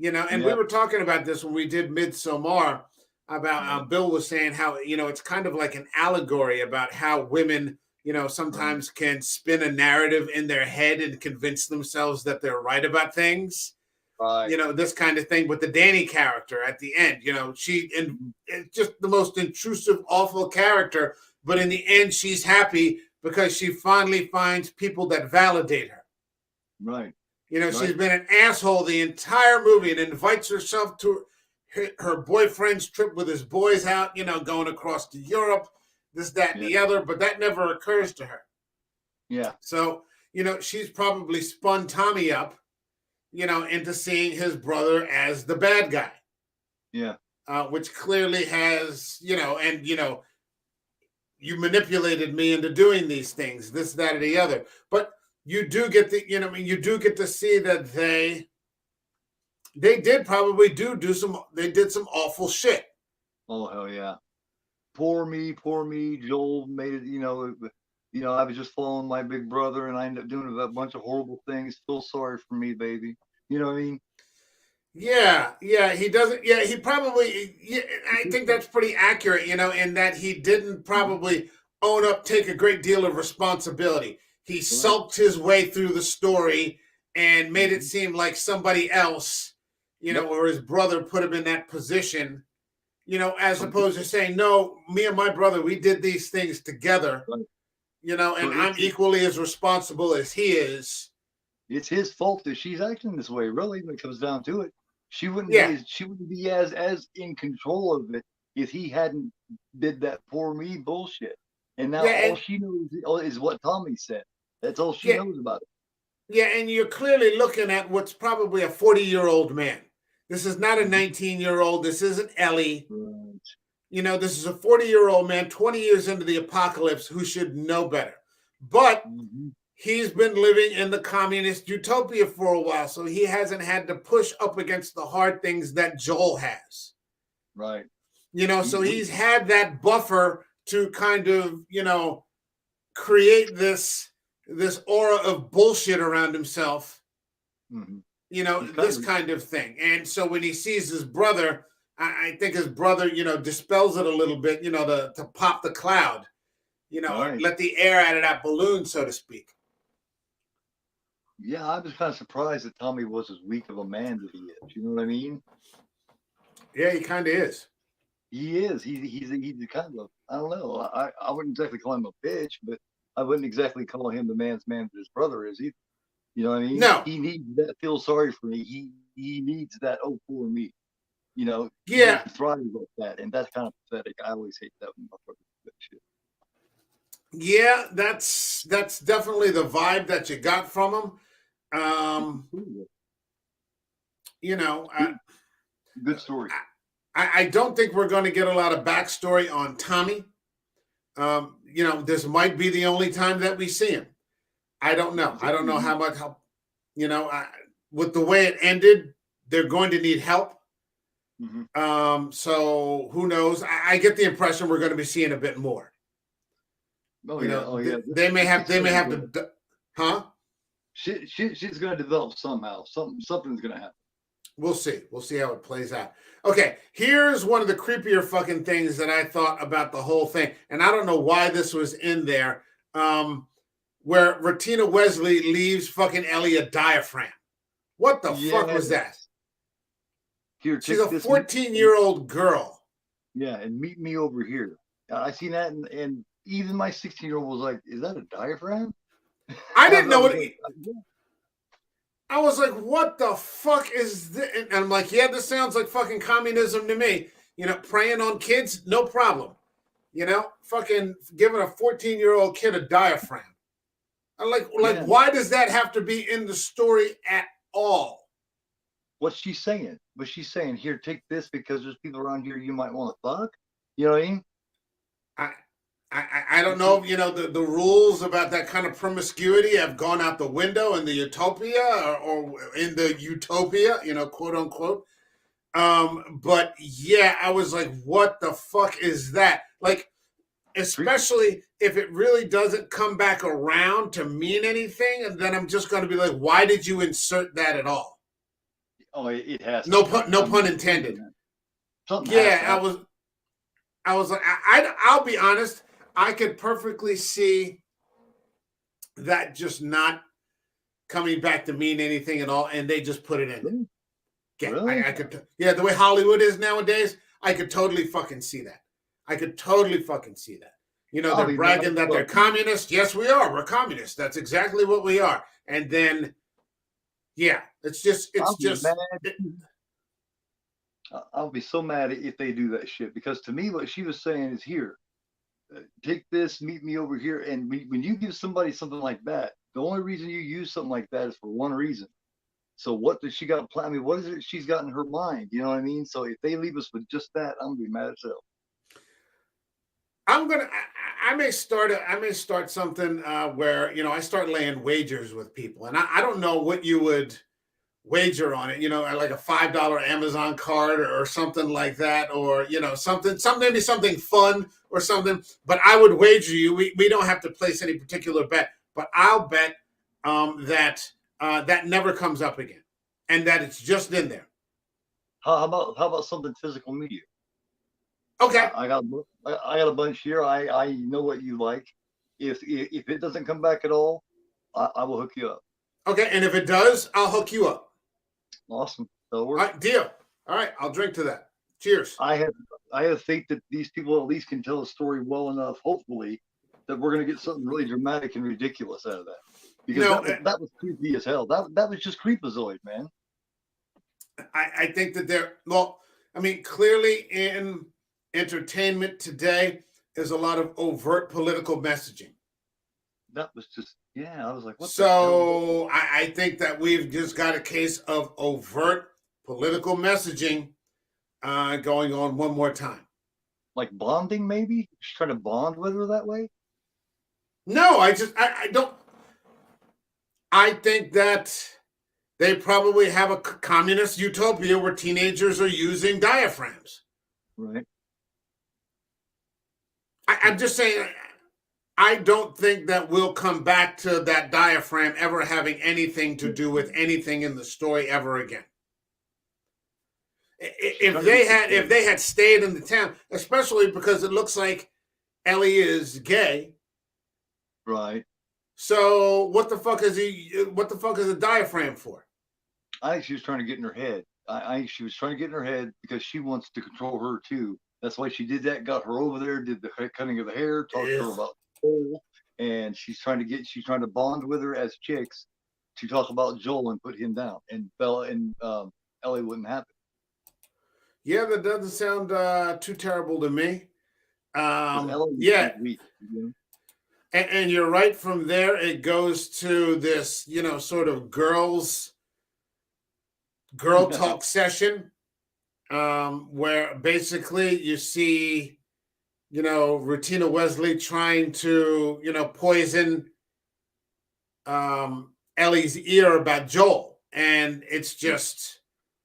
And we Yeah. were talking about this when we did Midsommar, about Right. Bill was saying how it's kind of like an allegory about how women Right. sometimes can spin a narrative in their head and convince themselves that they're right about things. Right. This kind of thing with the Danny character at the end. She and Mhm. it's just the most intrusive, awful character, but in the end, she's happy because she finally finds people that validate her. Right. She's Right. been an asshole the entire movie and invites herself to her boyfriend's trip with his boys out, going across to Europe. this, that, and the other, but that never occurs to her. Yeah. So, she's probably spun Tommy up, into seeing his brother as the bad guy. Yeah. Which clearly has, you manipulated me into doing these things, this, that, or the other. But you do get you do get to see that they did probably they did some awful shit. Oh, hell yeah. Poor me. Joel made it, I was just following my big brother and I ended up doing a bunch of horrible things. Feel sorry for me, baby. You know what I mean? Yeah, he doesn't. Yeah, he probably. Yeah, I think that's pretty accurate. In that he didn't probably own up, take a great deal of responsibility. He sulked his way through the story and made it seem like somebody else, or his brother put him in that position. As opposed to saying, no, me and my brother, we did these things together. Right. And I'm equally as responsible as he is. It's his fault that she's acting this way. Really, when it comes down to it. She wouldn't be as in control of it if he hadn't did that poor me bullshit. And now all she knows is what Tommy said. That's all she knows about it. Yeah, and you're clearly looking at what's probably a 40-year-old man. This is not a 19-year-old. This isn't Ellie. Right. This is a 40-year-old man, 20 years into the apocalypse, who should know better. But he's been living in the communist utopia for a while, so he hasn't had to push up against the hard things that Joel has. Right. So he's had that buffer to kind of, create this aura of bullshit around himself. This kind of thing. And so when he sees his brother, I think his brother, dispels it a little bit, to pop the cloud, or let the air out of that balloon, so to speak. Yeah, I was kind of surprised that Tommy was as weak of a man as he is. You know what I mean? Yeah, he kind of is. He is. He's kind of, I don't know. I wouldn't exactly call him a bitch, but I wouldn't exactly call him the man's man that his brother is either. You know what I mean? No. He needs that feel sorry for me. He needs that, oh, poor me. Yeah. He thrives like that, and that's kind of pathetic. I always hate that when my brother does that shit. Yeah, that's definitely the vibe that you got from him. Good story. I don't think we're going to get a lot of backstory on Tommy. This might be the only time that we see him. I don't know. I don't know how much help. With the way it ended, they're going to need help. So who knows? I get the impression we're going to be seeing a bit more. Yeah. They may have to, huh? She's going to develop somehow. Something's going to happen. We'll see. We'll see how it plays out. Okay, here's one of the creepier fucking things that I thought about the whole thing, and I don't know why this was in there. Where Ratina Wesley leaves fucking Ellie a diaphragm. What the fuck was that? Here, she's a 14-year-old girl. Yeah, and meet me over here. I seen that, and even my 16-year-old was like, "Is that a diaphragm?" I didn't know what. I was like, "What the fuck is this?" And I'm like, "Yeah, this sounds like fucking communism to me." Preying on kids, no problem. Fucking giving a 14-year-old kid a diaphragm. I'm like, why does that have to be in the story at all? What's she saying? But she's saying, here, take this because there's people around here you might want to fuck. You know what I mean? I don't know if the rules about that kind of promiscuity have gone out the window in the utopia or in the utopia, quote unquote. But yeah, I was like, what the fuck is that? Like, especially if it really doesn't come back around to mean anything, and then I'm just going to be like, why did you insert that at all? Oh, it has. No pun intended. Yeah, I was like, I'll be honest. I could perfectly see that just not coming back to mean anything at all, and they just put it in. Really? I could, the way Hollywood is nowadays, I could totally fucking see that. I could totally fucking see that. They're bragging that they're communist. Yes, we are. We're communists. That's exactly what we are. And then, I'll be so mad if they do that shit, because to me, what she was saying is, here, take this, meet me over here. And when you give somebody something like that, the only reason you use something like that is for one reason. So what does she got planned? I mean, what is it she's got in her mind? You know what I mean? So if they leave us with just that, I'm gonna be mad as hell. I'm gonna. I may start. I may start something where I start laying wagers with people, and I don't know what you would wager on it. Like a $5 Amazon card or something like that, or something maybe something fun or something. But I would wager you. We don't have to place any particular bet, but I'll bet that that never comes up again, and that it's just in there. How about something physical media? Okay. I got a bunch here. I know what you like. If it doesn't come back at all, I will hook you up. Okay, and if it does, I'll hook you up. Awesome. That'll All work. right, deal. All right, I'll drink to that. Cheers. I have faith that these people at least can tell a story well enough, hopefully, that we're gonna get something really dramatic and ridiculous out of that. Because that was creepy as hell. That was just creepazoid, man. I think that clearly in entertainment today, there's a lot of overt political messaging. That was just, yeah, I was like, what the hell? I think that we've just got a case of overt political messaging going on one more time. Like bonding, maybe? Just trying to bond with her that way? No, I don't. I think that they probably have a communist utopia where teenagers are using diaphragms. Right. I'm just saying, I don't think that we'll come back to that diaphragm ever having anything to do with anything in the story ever again. If they had stayed in the town, especially because it looks like Ellie is gay. Right. So what the fuck is a diaphragm for? I think she was trying to get in her head. I think she was trying to get in her head because she wants to control her too. That's why she did that, got her over there, did the cutting of the hair, talked to her about Joel, and she's trying to bond with her as chicks to talk about Joel and put him down. And Bella and Ellie wouldn't happen. Yeah, that doesn't sound too terrible to me. Yeah. Weak, and you're right. From there, it goes to this, sort of girl talk session, where basically you see, Rutina Wesley trying to, poison Ellie's ear about Joel, and it's just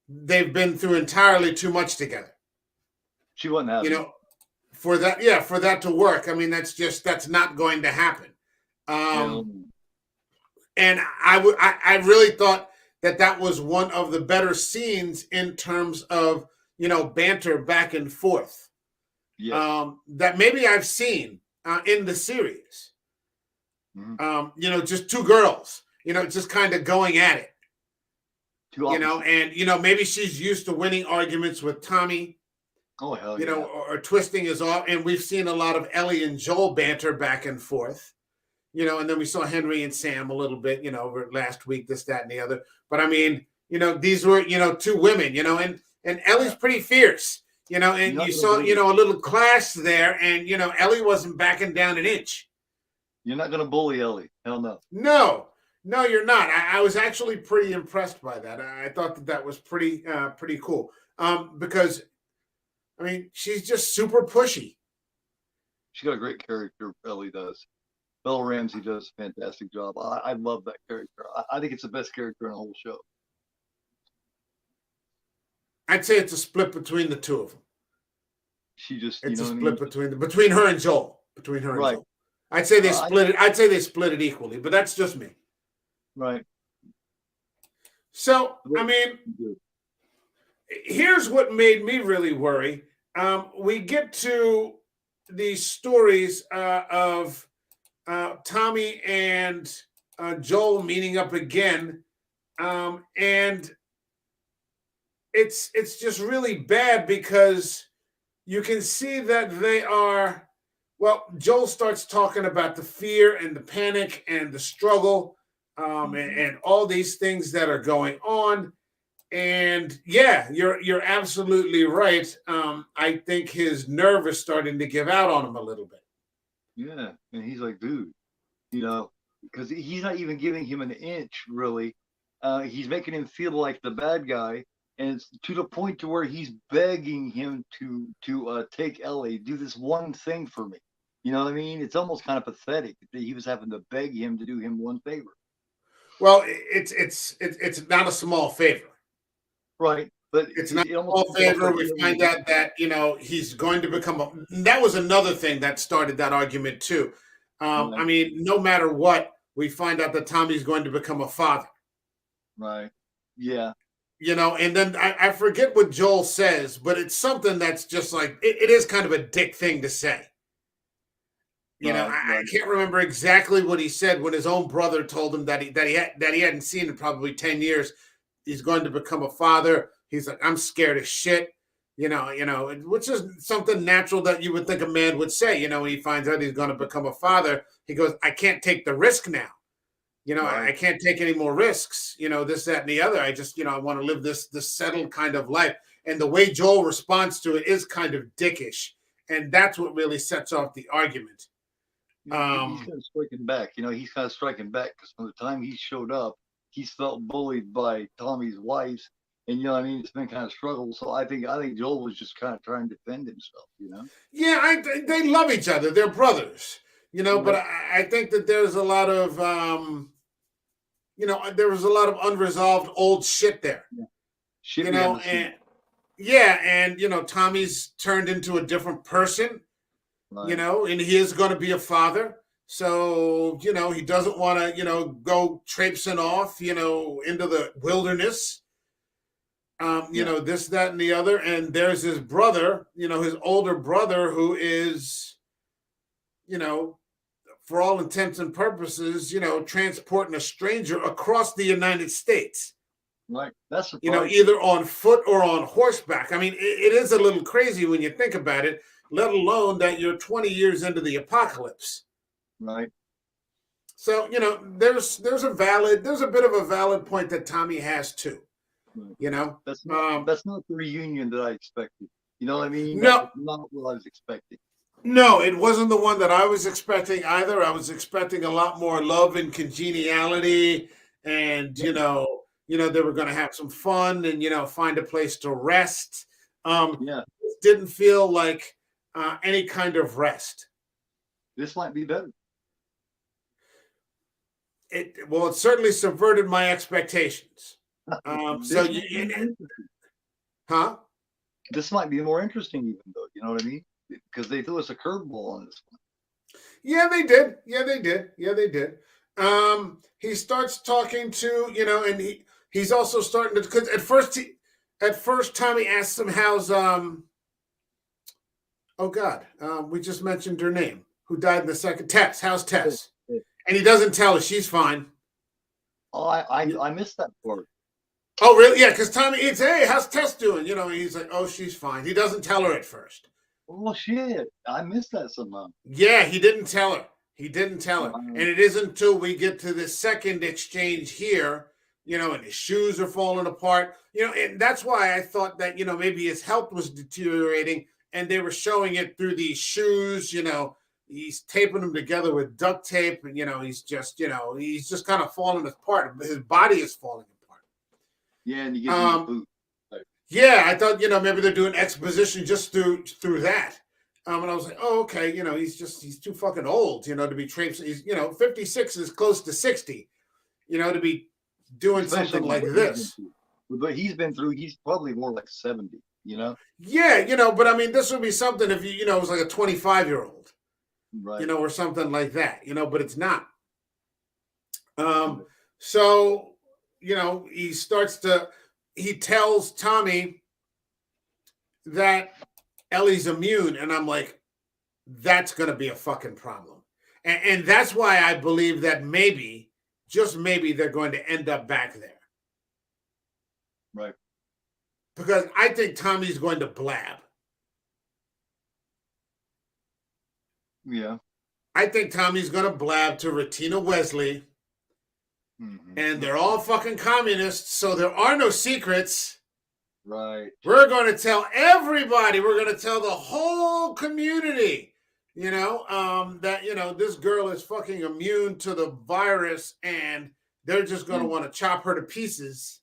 they've been through entirely too much together. She wouldn't have, for that to work. I mean, that's not going to happen. And I really thought that was one of the better scenes in terms of banter back and forth. Yes. That maybe I've seen in the series. Mm-hmm. Just two girls, just kind of going at it. And maybe she's used to winning arguments with Tommy. Oh hell yeah. Or twisting his off, and we've seen a lot of Ellie and Joel banter back and forth. And then we saw Henry and Sam a little bit, over last week, this, that, and the other. But I mean, these were, two women, and Ellie's pretty fierce, and you saw, a little clash there, and Ellie wasn't backing down an inch. You're not going to bully Ellie. Hell no. No, you're not. I was actually pretty impressed by that. I thought that was pretty cool. Because I mean, she's just super pushy. She got a great character, Ellie does. Bella Ramsey does a fantastic job. I love that character. I think it's the best character in the whole show. I'd say it's a split between the two of them. It's a split between her and Joel. Between her and Joel. I'd say they split it. I'd say they split it equally, but that's just me. Right. So, I mean, here's what made me really worry. We get to these stories of Tommy and Joel meeting up again, and it's just really bad because you can see that they are. Well, Joel starts talking about the fear and the panic and the struggle, and all these things that are going on. And yeah, you're absolutely right. I think his nerve is starting to give out on him a little bit. Yeah, and he's like, dude, you know, because he's not even giving him an inch, really. He's making him feel like the bad guy, and it's to the point to where he's begging him to take Ellie, do this one thing for me. You know what I mean? It's almost kind of pathetic that he was having to beg him to do him one favor. Well, it's not a small favor. Right, but It's not it a almost small comes off favor. like We really, find out that he's going to become a. That was another thing that started that argument too. I right, mean, no matter what, we find out that Tommy's going to become a father. right, yeah, And then I forget what Joel says, but it's something that's just like it is kind of a dick thing to say. right, I right, can't remember exactly what he said when his own brother told him that he hadn't seen in probably 10 years. He's going to become a father. He's like, I'm scared as shit. Which is something natural that you would think a man would say. When he finds out he's going to become a father, he goes, I can't take the risk now. I right. can't take any more risks. This, that, and the other. I just, I want to live this settled kind of life. And the way Joel responds to it is kind of dickish, and that's what really sets off the argument. Yeah, he's kind of striking back. He's kind of striking back because from the time he showed up, he's felt bullied by Tommy's wife, and what I mean. It's been kind of struggle. So I think Joel was just kind of trying to defend himself. Yeah, they love each other. They're brothers, but Right. I think that there's a lot of, there was a lot of unresolved old shit there, Yeah. Shit we haven't seen. and yeah, and Tommy's turned into a different person, Right. and he is going to be a father. So, he doesn't want to, go traipsing off, into the wilderness, Yeah. this, that, and the other. And there's his brother, his older brother, who is, you know, for all intents and purposes, transporting a stranger across the United States, Right. That's surprising. either on foot or on horseback. I mean, it is a little crazy when you think about it, let alone that you're 20 years into the apocalypse. Right. So, there's a bit of a valid point that Tommy has too. Right. You know, That's not the reunion that I expected. You know what I mean? That no, was not what I was expecting. no, it wasn't the one that I was expecting either. I was expecting a lot more love and congeniality, and Yeah. they were going to have some fun and find a place to rest. Yeah. It didn't feel like any kind of rest. This might be better. It certainly subverted my expectations. So This might be more interesting. huh? This might be more interesting, even though, you know what I mean? Because they threw us a curveball on this one. Yeah, they did. Yeah, they did. Yeah, they did. He starts talking to, and he's also starting to, because at first Tommy asks him how's oh God, we just mentioned her name, who died in the second. Tess. How's Tess? And he doesn't tell her she's fine. Oh, I missed that part. Oh, really? Yeah, because Tommy, it's, hey, how's Tess doing? He's like, oh, she's fine. He doesn't tell her at first. Oh shit! I missed that somehow. Yeah, he didn't tell her. He didn't tell her. Wow. And it isn't until we get to the second exchange here, and his shoes are falling apart, and that's why I thought that, maybe his health was deteriorating and they were showing it through these shoes, he's taping them together with duct tape and, he's just kind of falling apart. His body is falling apart. Yeah, and you get him the boot. Yeah, I thought, maybe they're doing exposition just through that. And I was like, oh, okay, he's too fucking old, to be traipsing. He's, 56 is close to 60, to be doing Especially something like this. But he's probably more like 70, Yeah, but I mean, this would be something if it was like a 25-year-old, right? Or something like that, but it's not. So, he tells Tommy that Ellie's immune, and I'm like, that's going to be a fucking problem. And that's why I believe that maybe, just maybe, they're going to end up back there. Right. Because I think Tommy's going to blab. Yeah. I think Tommy's going to blab to Retina Wesley. Mm-hmm. And they're all fucking communists, so there are no secrets. Right. We're going to tell everybody. We're going to tell the whole community, that this girl is fucking immune to the virus, and they're just going to And, want to chop her to pieces.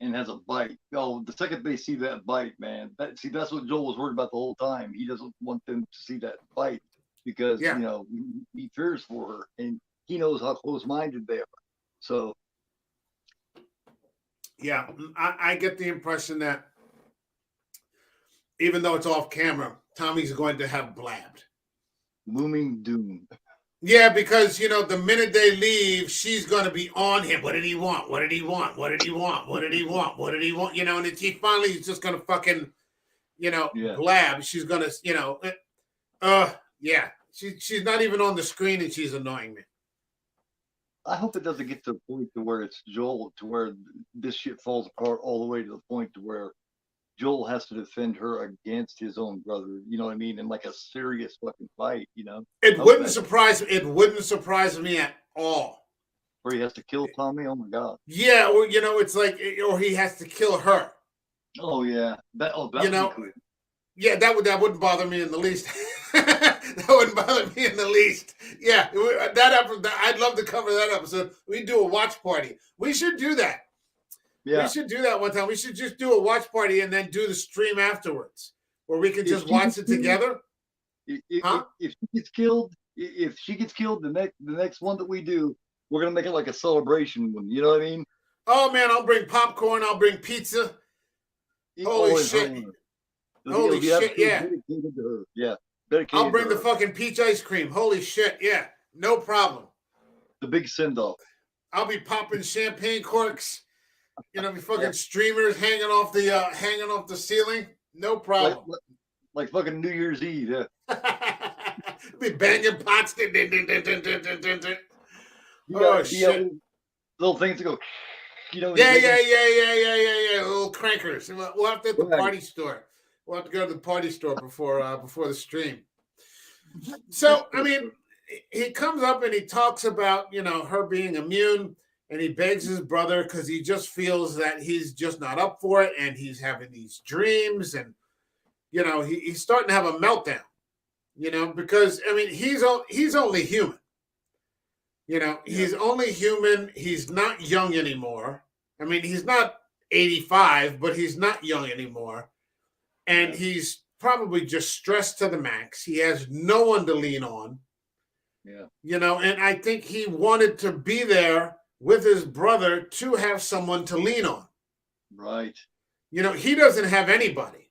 and has a bite. Oh, the second they see that bite, man, that's what Joel was worried about the whole time. He doesn't want them to see that bite because Yeah, he fears for her, and he knows how close-minded they are. So yeah. I get the impression that even though it's off camera, Tommy's going to have blabbed. looming doom. Yeah, because the minute they leave, she's going to be on him. What did he want? What did he want? What did he want? What did he want? What did he want? And he finally is just going to fucking, Yeah. blab. She's going to, yeah. She's not even on the screen, and she's annoying me. I hope it doesn't get to the point to where it's Joel, to where this shit falls apart all the way to the point to where Joel has to defend her against his own brother. You know what I mean? In like a serious fucking fight. It wouldn't surprise. It wouldn't surprise me at all. Where he has to kill Tommy. Oh my god. Yeah, or it's like, or he has to kill her. Oh yeah. That would be cool. Yeah, that wouldn't bother me in the least. That wouldn't bother me in the least. Yeah, I'd love to cover that episode. We do a watch party. We should do that. Yeah. We should do that one time. We should just do a watch party and then do the stream afterwards, where we can just watch it together. If she gets killed, the next one that we do, we're gonna make it like a celebration one. You know what I mean? Oh man, I'll bring popcorn. I'll bring pizza. Holy shit! Holy shit! Yeah. Dedicated to her. Yeah. I'll bring the fucking peach ice cream. Holy shit! Yeah, no problem. The big send off. I'll be popping champagne corks. Be fucking streamers hanging off the ceiling. No problem. Like fucking New Year's Eve. Yeah. Be banging pots. Shit. Little things to go. Yeah. Little crankers. We'll have to at the party store. We'll have to go to the party store before the stream. So, I mean, he comes up and he talks about, her being immune, and he begs his brother because he just feels that he's just not up for it, and he's having these dreams, and, he's starting to have a meltdown, because, I mean, he's only human. He's only human. He's not young anymore. I mean, he's not 85, but he's not young anymore. And he's probably just stressed to the max. He has no one to lean on. Yeah. And I think he wanted to be there with his brother to have someone to lean on. Right. He doesn't have anybody.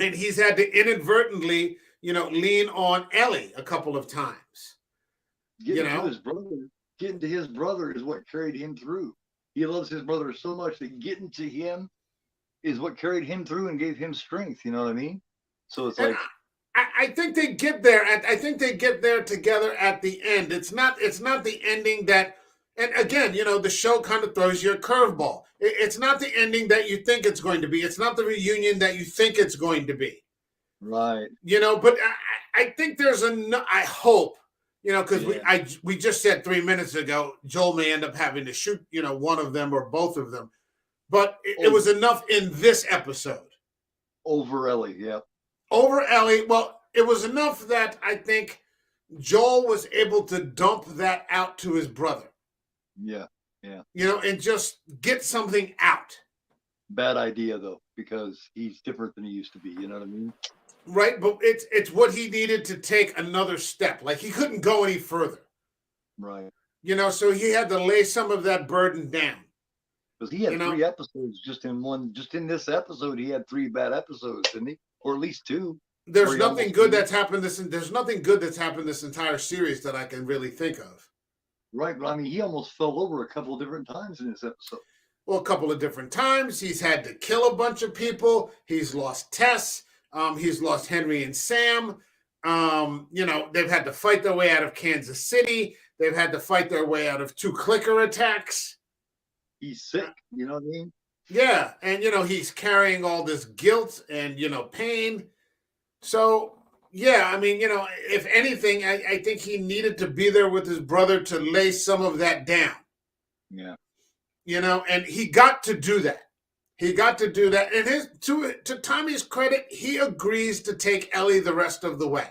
And he's had to inadvertently, lean on Ellie a couple of times. Getting to his brother is what carried him through. He loves his brother so much that getting to him is what carried him through and gave him strength. You know what I mean? So it's like, I think they get there. I think they get there together at the end. It's not the ending that, and again, the show kind of throws you a curveball. It's not the ending that you think it's going to be. It's not the reunion that you think it's going to be. Right. But I think there's I hope, because we just said 3 minutes ago, Joel may end up having to shoot, one of them or both of them. But it was enough in this episode. Over Ellie, yeah. Over Ellie. Well, it was enough that I think Joel was able to dump that out to his brother. Yeah. And just get something out. Bad idea, though, because he's different than he used to be. You know what I mean? Right, but it's what he needed to take another step. Like, he couldn't go any further. Right. So he had to lay some of that burden down. Because he had 3 episodes just in this episode, he had 3 bad episodes, didn't he? Or at least 2. There's nothing good that's happened there's nothing good that's happened this entire series that I can really think of. Right, but I mean, he almost fell over a couple of different times in this episode. Well, a couple of different times. He's had to kill a bunch of people. He's lost Tess. He's lost Henry and Sam. They've had to fight their way out of Kansas City. They've had to fight their way out of 2 clicker attacks. He's sick, you know what I mean? Yeah, and, he's carrying all this guilt and, pain. So, yeah, I mean, if anything, I think he needed to be there with his brother to lay some of that down. Yeah. And he got to do that. And to Tommy's credit, he agrees to take Ellie the rest of the way.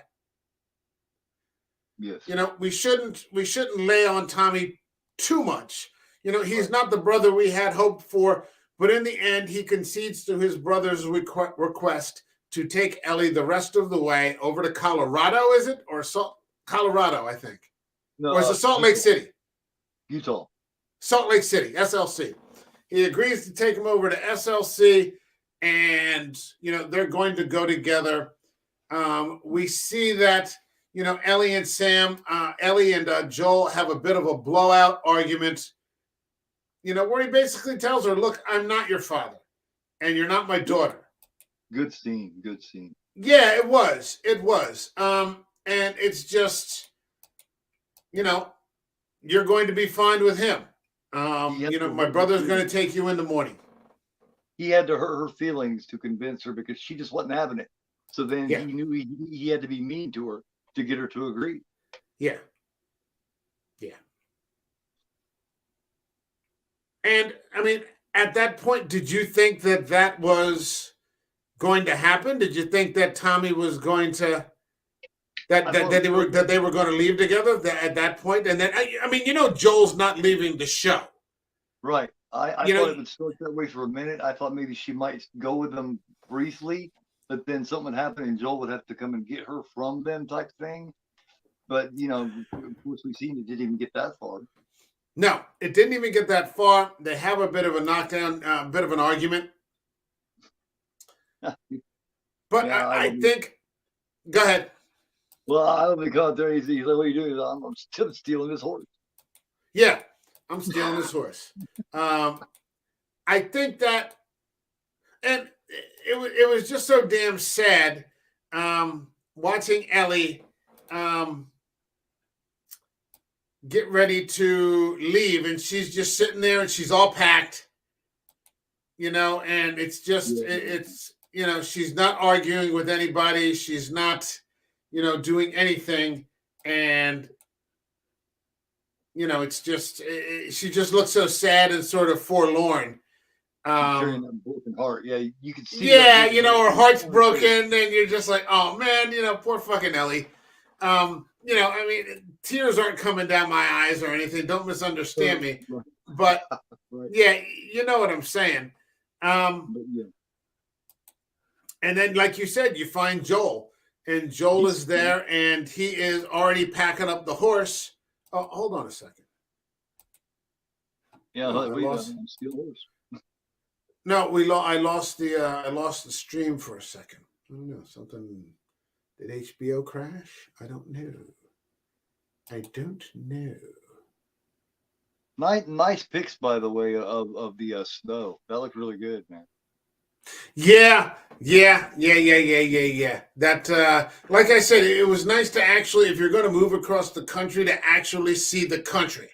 Yes. We shouldn't lay on Tommy too much. He's not the brother we had hoped for, but in the end, he concedes to his brother's request to take Ellie the rest of the way over to Colorado. Is it or Colorado? I think, No, or is it Salt Lake City? Utah. Salt Lake City, SLC. He agrees to take him over to SLC, and they're going to go together. We see that Ellie and Joel have a bit of a blowout argument. Where he basically tells her, "Look, I'm not your father, and you're not my daughter." Good scene. Good scene. Yeah, it was. It was. And it's just, you're going to be fine with him. My brother's going to take you in the morning. He had to hurt her feelings to convince her because she just wasn't having it. So then he knew he had to be mean to her to get her to agree. Yeah. Yeah. And I mean, at that point, did you think that was going to happen? Did you think that Tommy was going to that they were going to leave together at that point? And then I mean, Joel's not leaving the show. Right. I thought it would start that way for a minute. I thought maybe she might go with them briefly, but then something would happen and Joel would have to come and get her from them type thing. But, of course, we've seen it didn't even get that far. No, it didn't even get that far. They have a bit of a knockdown, a bit of an argument. But yeah, I think, go ahead. Well, I don't think he's like, what are you doing? I'm still stealing his horse. Yeah, I'm stealing his horse. I think that, and it was just so damn sad watching Ellie get ready to leave, and she's just sitting there, and she's all packed, and it's just it's she's not arguing with anybody, she's not doing anything, and it's just she just looks so sad and sort of forlorn. Carrying that broken heart, yeah, you can see. Yeah, her heart's broken, and you're just like, oh man, poor fucking Ellie. I mean, tears aren't coming down my eyes or anything. Don't misunderstand me. But yeah, you know what I'm saying. And then, like you said, you find Joel, and Joel is there, and he is already packing up the horse. Oh, hold on a second. Yeah, I lost steal horse. No, I lost the stream for a second. I don't know, something. Did HBO crash? I don't know. Nice pics, by the way, of the snow. That looked really good, man. Yeah. That, like I said, it was nice to actually, if you're going to move across the country, to actually see the country.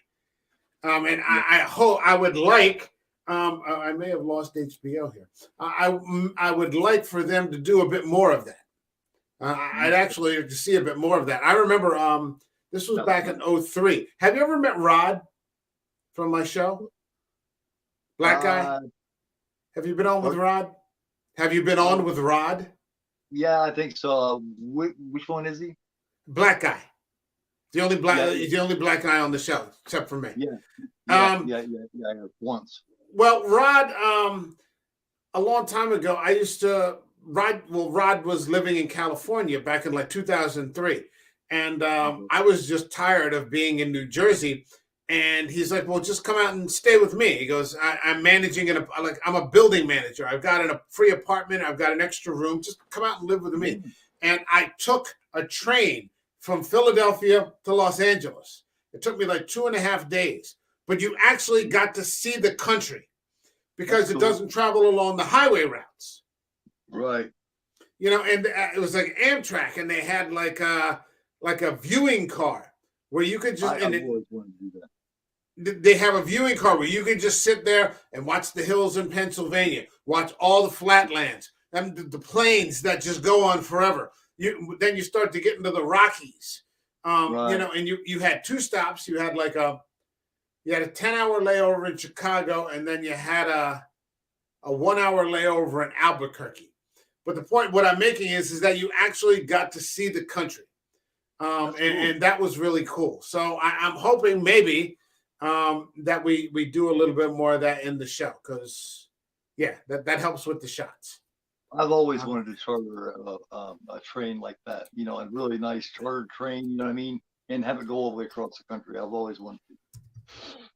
And I hope, I would like, I may have lost HBO here. I would like for them to do a bit more of that. I'd actually like to see a bit more of that. I remember this was back in 2003. Have you ever met Rod from my show? Black guy? Have you been on with Rod? Have you been on with Rod? Yeah, I think so. Which one is he? Black guy. The only black guy on the show, except for me. Yeah. Once. Well, Rod, a long time ago, I used to Rod was living in California back in like 2003. And I was just tired of being in New Jersey. And he's like, well, just come out and stay with me. He goes, I'm managing I'm a building manager. I've got a free apartment. I've got an extra room. Just come out and live with me. And I took a train from Philadelphia to Los Angeles. It took me like 2.5 days. But you actually got to see the country because it doesn't travel along the highway routes. Right. And it was like Amtrak, and they had like a viewing car where you could just. I've always wanted to do that. They have a viewing car where you could just sit there and watch the hills in Pennsylvania, watch all the flatlands, and the plains that just go on forever. Then you start to get into the Rockies, right. And you had 2 stops. You had a 10-hour layover in Chicago, and then you had a 1-hour layover in Albuquerque. But the point, what I'm making is that you actually got to see the country. That's cool. And that was really cool. So I'm hoping maybe that we do a little bit more of that in the show because yeah, that helps with the shots. I've always Um, wanted to charter a train like that, you know, a really nice chartered train, you know what I mean, and have it go all the way across the country. I've always wanted to.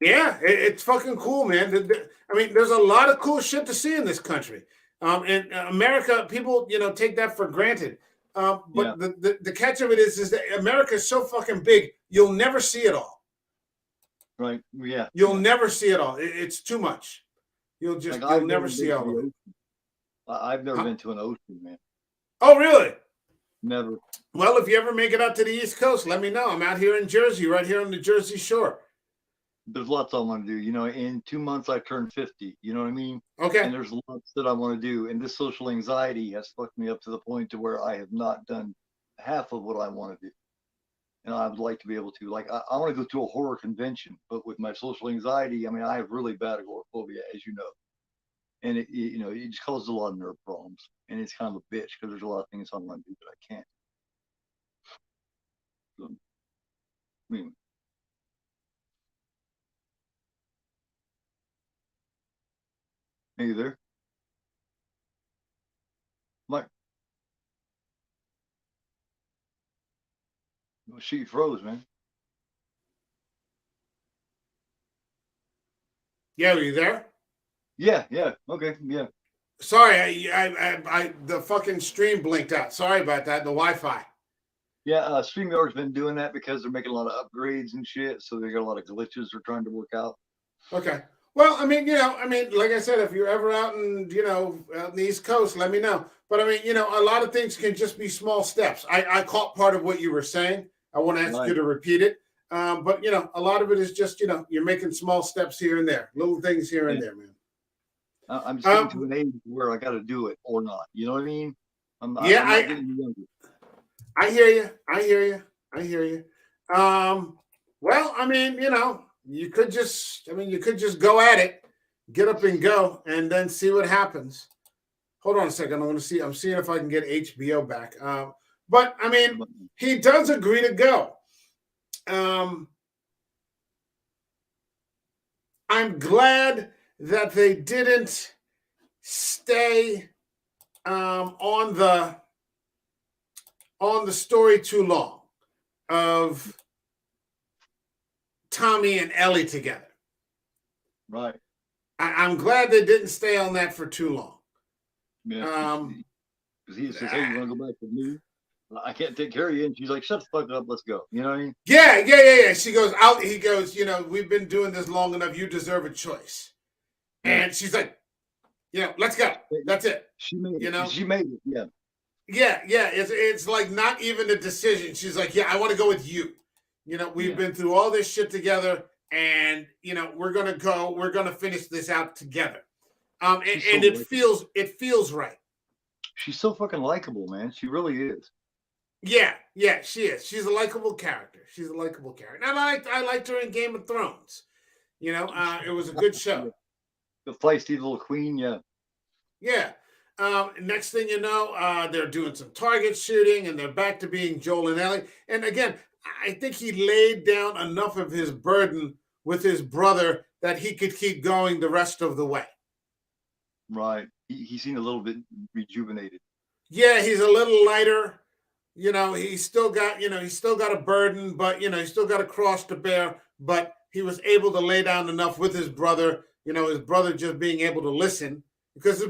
Yeah, it's fucking cool, man. I mean, there's a lot of cool shit to see in this country. In America, people, take that for granted. Yeah, But the catch of it is that America is so fucking big, you'll never see it all. right. Yeah, You'll yeah. never see it all. It's too much. Like You'll I've never never see been to all the of it. ocean. I've never Huh? been to an ocean, man. Oh, really? Never. Well, if you ever make it out to the East Coast, let me know. I'm out here in Jersey, right here on the Jersey Shore. There's lots I want to do. You know, in 2 months I turned 50. You know what I mean? Okay. And there's lots that I want to do. And this social anxiety has fucked me up to the point to where I have not done half of what I want to do. And I would like to be able to. Like, I want to go to a horror convention, but with my social anxiety, I mean, I have really bad agoraphobia, as you know. And it just causes a lot of nerve problems. And it's kind of a bitch because there's a lot of things I want to do that I can't. So, I mean, are you there? Mike, she froze, man. Yeah, are you there? Yeah, yeah, okay, yeah. Sorry, the fucking stream blinked out. Sorry about that. The Wi-Fi. Yeah, StreamYard's been doing that because they're making a lot of upgrades and shit, so they got a lot of glitches they're trying to work out. Okay. Well, like I said, if you're ever out in, out in the East Coast, let me know. But I mean, a lot of things can just be small steps. I caught part of what you were saying. I want to ask you Right. to repeat it. But a lot of it is just, you're making small steps here and there, little things here and Yeah. there, man. I'm just getting to an age where I got to do it or not. You know what I mean? I'm not getting younger. I hear you. I hear you. I hear you. Well, I mean, you could just go at it, get up and go, and then see what happens. Hold on a second. I'm seeing if I can get HBO back. But I mean, he does agree to go. I'm glad that they didn't stay on the story too long of Tommy and Ellie together. Right. I'm glad they didn't stay on that for too long. Yeah. Because he says, "Hey, you want to go back with me? I can't take care of you." And she's like, "Shut the fuck up. Let's go." You know what I mean? Yeah. She goes out. He goes, we've been doing this long enough. You deserve a choice. Yeah. And she's like, let's go. That's it. She made it. She made it. Yeah. Yeah. It's like not even a decision. She's like, yeah, I want to go with you. We've been through all this shit together, and we're gonna finish this out together. And it feels right. She's so fucking likable, man. She really is. Yeah, she is. She's a likable character. And I liked her in Game of Thrones. It was a good show. The feisty little queen, yeah. Yeah. Next thing you know, they're doing some target shooting, and they're back to being Joel and Ellie. And again, I think he laid down enough of his burden with his brother that he could keep going the rest of the way. Right. He seemed a little bit rejuvenated. Yeah, he's a little lighter. He's still got a burden, but he's still got a cross to bear. But he was able to lay down enough with his brother. His brother just being able to listen, because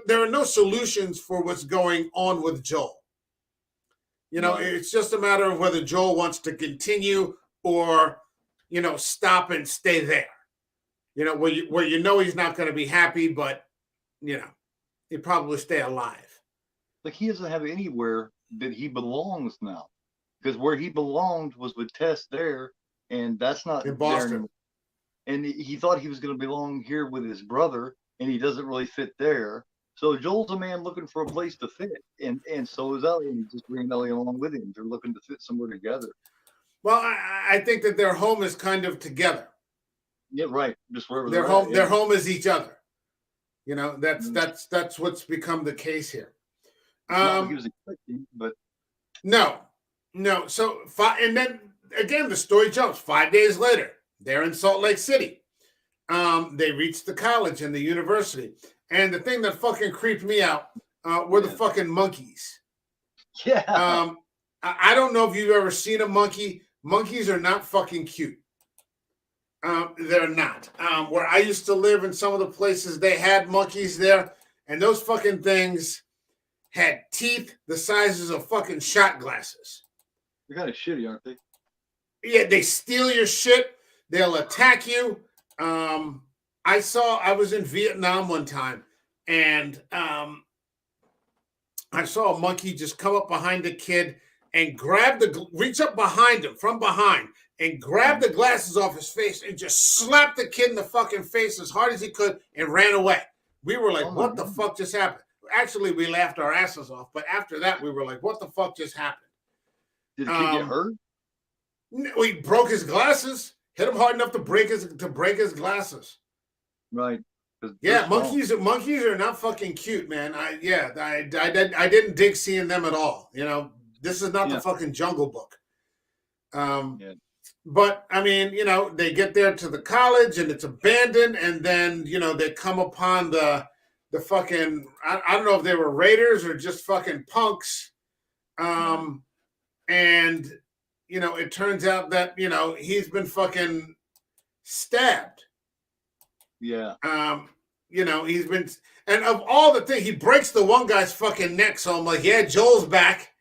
there are no solutions for what's going on with Joel. Right. It's just a matter of whether Joel wants to continue or, stop and stay there. Where he's not going to be happy, but he'd probably stay alive. Like, he doesn't have anywhere that he belongs now, because where he belonged was with Tess there, and that's not in Boston. There anymore. And he thought he was going to belong here with his brother, and he doesn't really fit there. So Joel's a man looking for a place to fit, and so is Ellie, and he's just bringing Ellie along with him. They're looking to fit somewhere together. Well, I think that their home is kind of together. Yeah, right. Just wherever their home, their home is each other. That's what's become the case here. Not what he was expecting, but no, No, so and then again, the story jumps 5 days later. They're in Salt Lake City. They reach the college and the university. And the thing that fucking creeped me out were the fucking monkeys. Yeah. I don't know if you've ever seen a monkey. Monkeys are not fucking cute. They're not. Where I used to live in some of the places, they had monkeys there, and those fucking things had teeth the sizes of fucking shot glasses. They're kind of shitty, aren't they? Yeah, they steal your shit. They'll attack you. I was in Vietnam one time, and I saw a monkey just come up behind a kid and reach up behind him from behind and grab the glasses off his face and just slap the kid in the fucking face as hard as he could and ran away. We were like, what the fuck just happened? Actually, we laughed our asses off, but after that, we were like, what the fuck just happened? Did the kid get hurt? He broke his glasses, hit him hard enough to break his glasses. Right. Yeah, monkeys are not fucking cute, man. I didn't dig seeing them at all. You know, this is not the fucking Jungle Book. But I mean, you know, they get there to the college and it's abandoned, and then you know they come upon the fucking I don't know if they were raiders or just fucking punks. And you know, it turns out that you know he's been fucking stabbed. Yeah. You know, he's been, and of all the things, he breaks the one guy's fucking neck. So I'm like, yeah, Joel's back.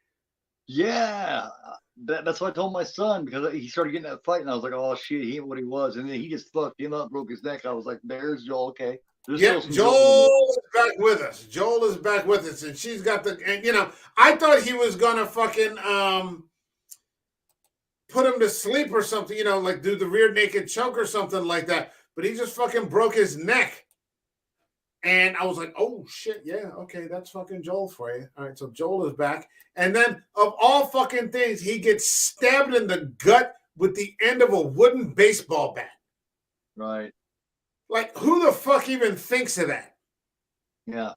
Yeah. That's what I told my son, because he started getting that fight, and I was like, oh shit, he ain't what he was. And then he just fucked him up, broke his neck. I was like, there's Joel, okay. Yeah, Joel is back with us. Joel is back with us, and she's got and you know, I thought he was gonna fucking put him to sleep or something, you know, like do the rear naked choke or something like that. But he just fucking broke his neck. And I was like, oh shit, yeah, okay, that's fucking Joel for you. All right, so Joel is back. And then of all fucking things, he gets stabbed in the gut with the end of a wooden baseball bat. Right. Like, who the fuck even thinks of that? Yeah.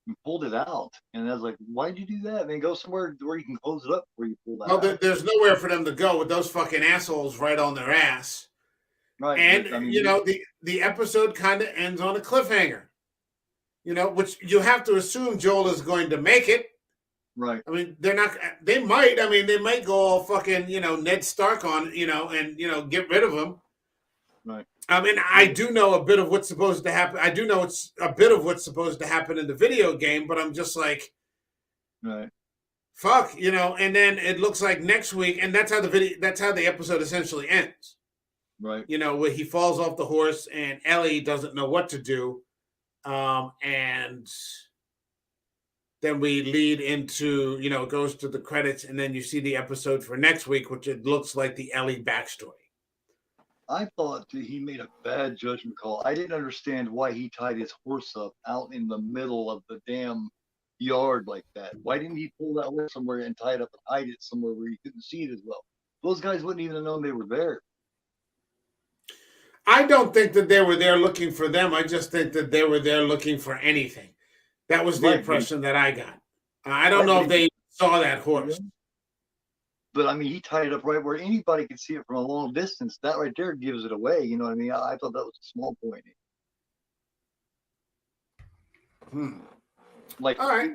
You pulled it out. And I was like, why'd you do that? And then go somewhere where you can close it up before you pull that out. There's nowhere for them to go with those fucking assholes right on their ass. Right. And, I mean, you know, the episode kind of ends on a cliffhanger. You know, which you have to assume Joel is going to make it. Right. I mean, they might go all fucking, you know, Ned Stark on, you know, and, you know, get rid of him. Right. I mean, I do know a bit of what's supposed to happen. I do know it's a bit of what's supposed to happen in the video game, but I'm just like, right. Fuck, you know, and then it looks like next week, and that's how the episode essentially ends. Right. You know, where he falls off the horse and Ellie doesn't know what to do. And then we lead into, you know, it goes to the credits, and then you see the episode for next week, which it looks like the Ellie backstory. I thought that he made a bad judgment call. I didn't understand why he tied his horse up out in the middle of the damn yard like that. Why didn't he pull that horse somewhere and tie it up and hide it somewhere where you couldn't see it as well? Those guys wouldn't even have known they were there. I don't think that they were there looking for them. I just think that they were there looking for anything. That was the impression that I got. I don't know if they saw that horse. But I mean, he tied it up right where anybody could see it from a long distance. That right there gives it away. You know what I mean? I thought that was a small point. Like, all right.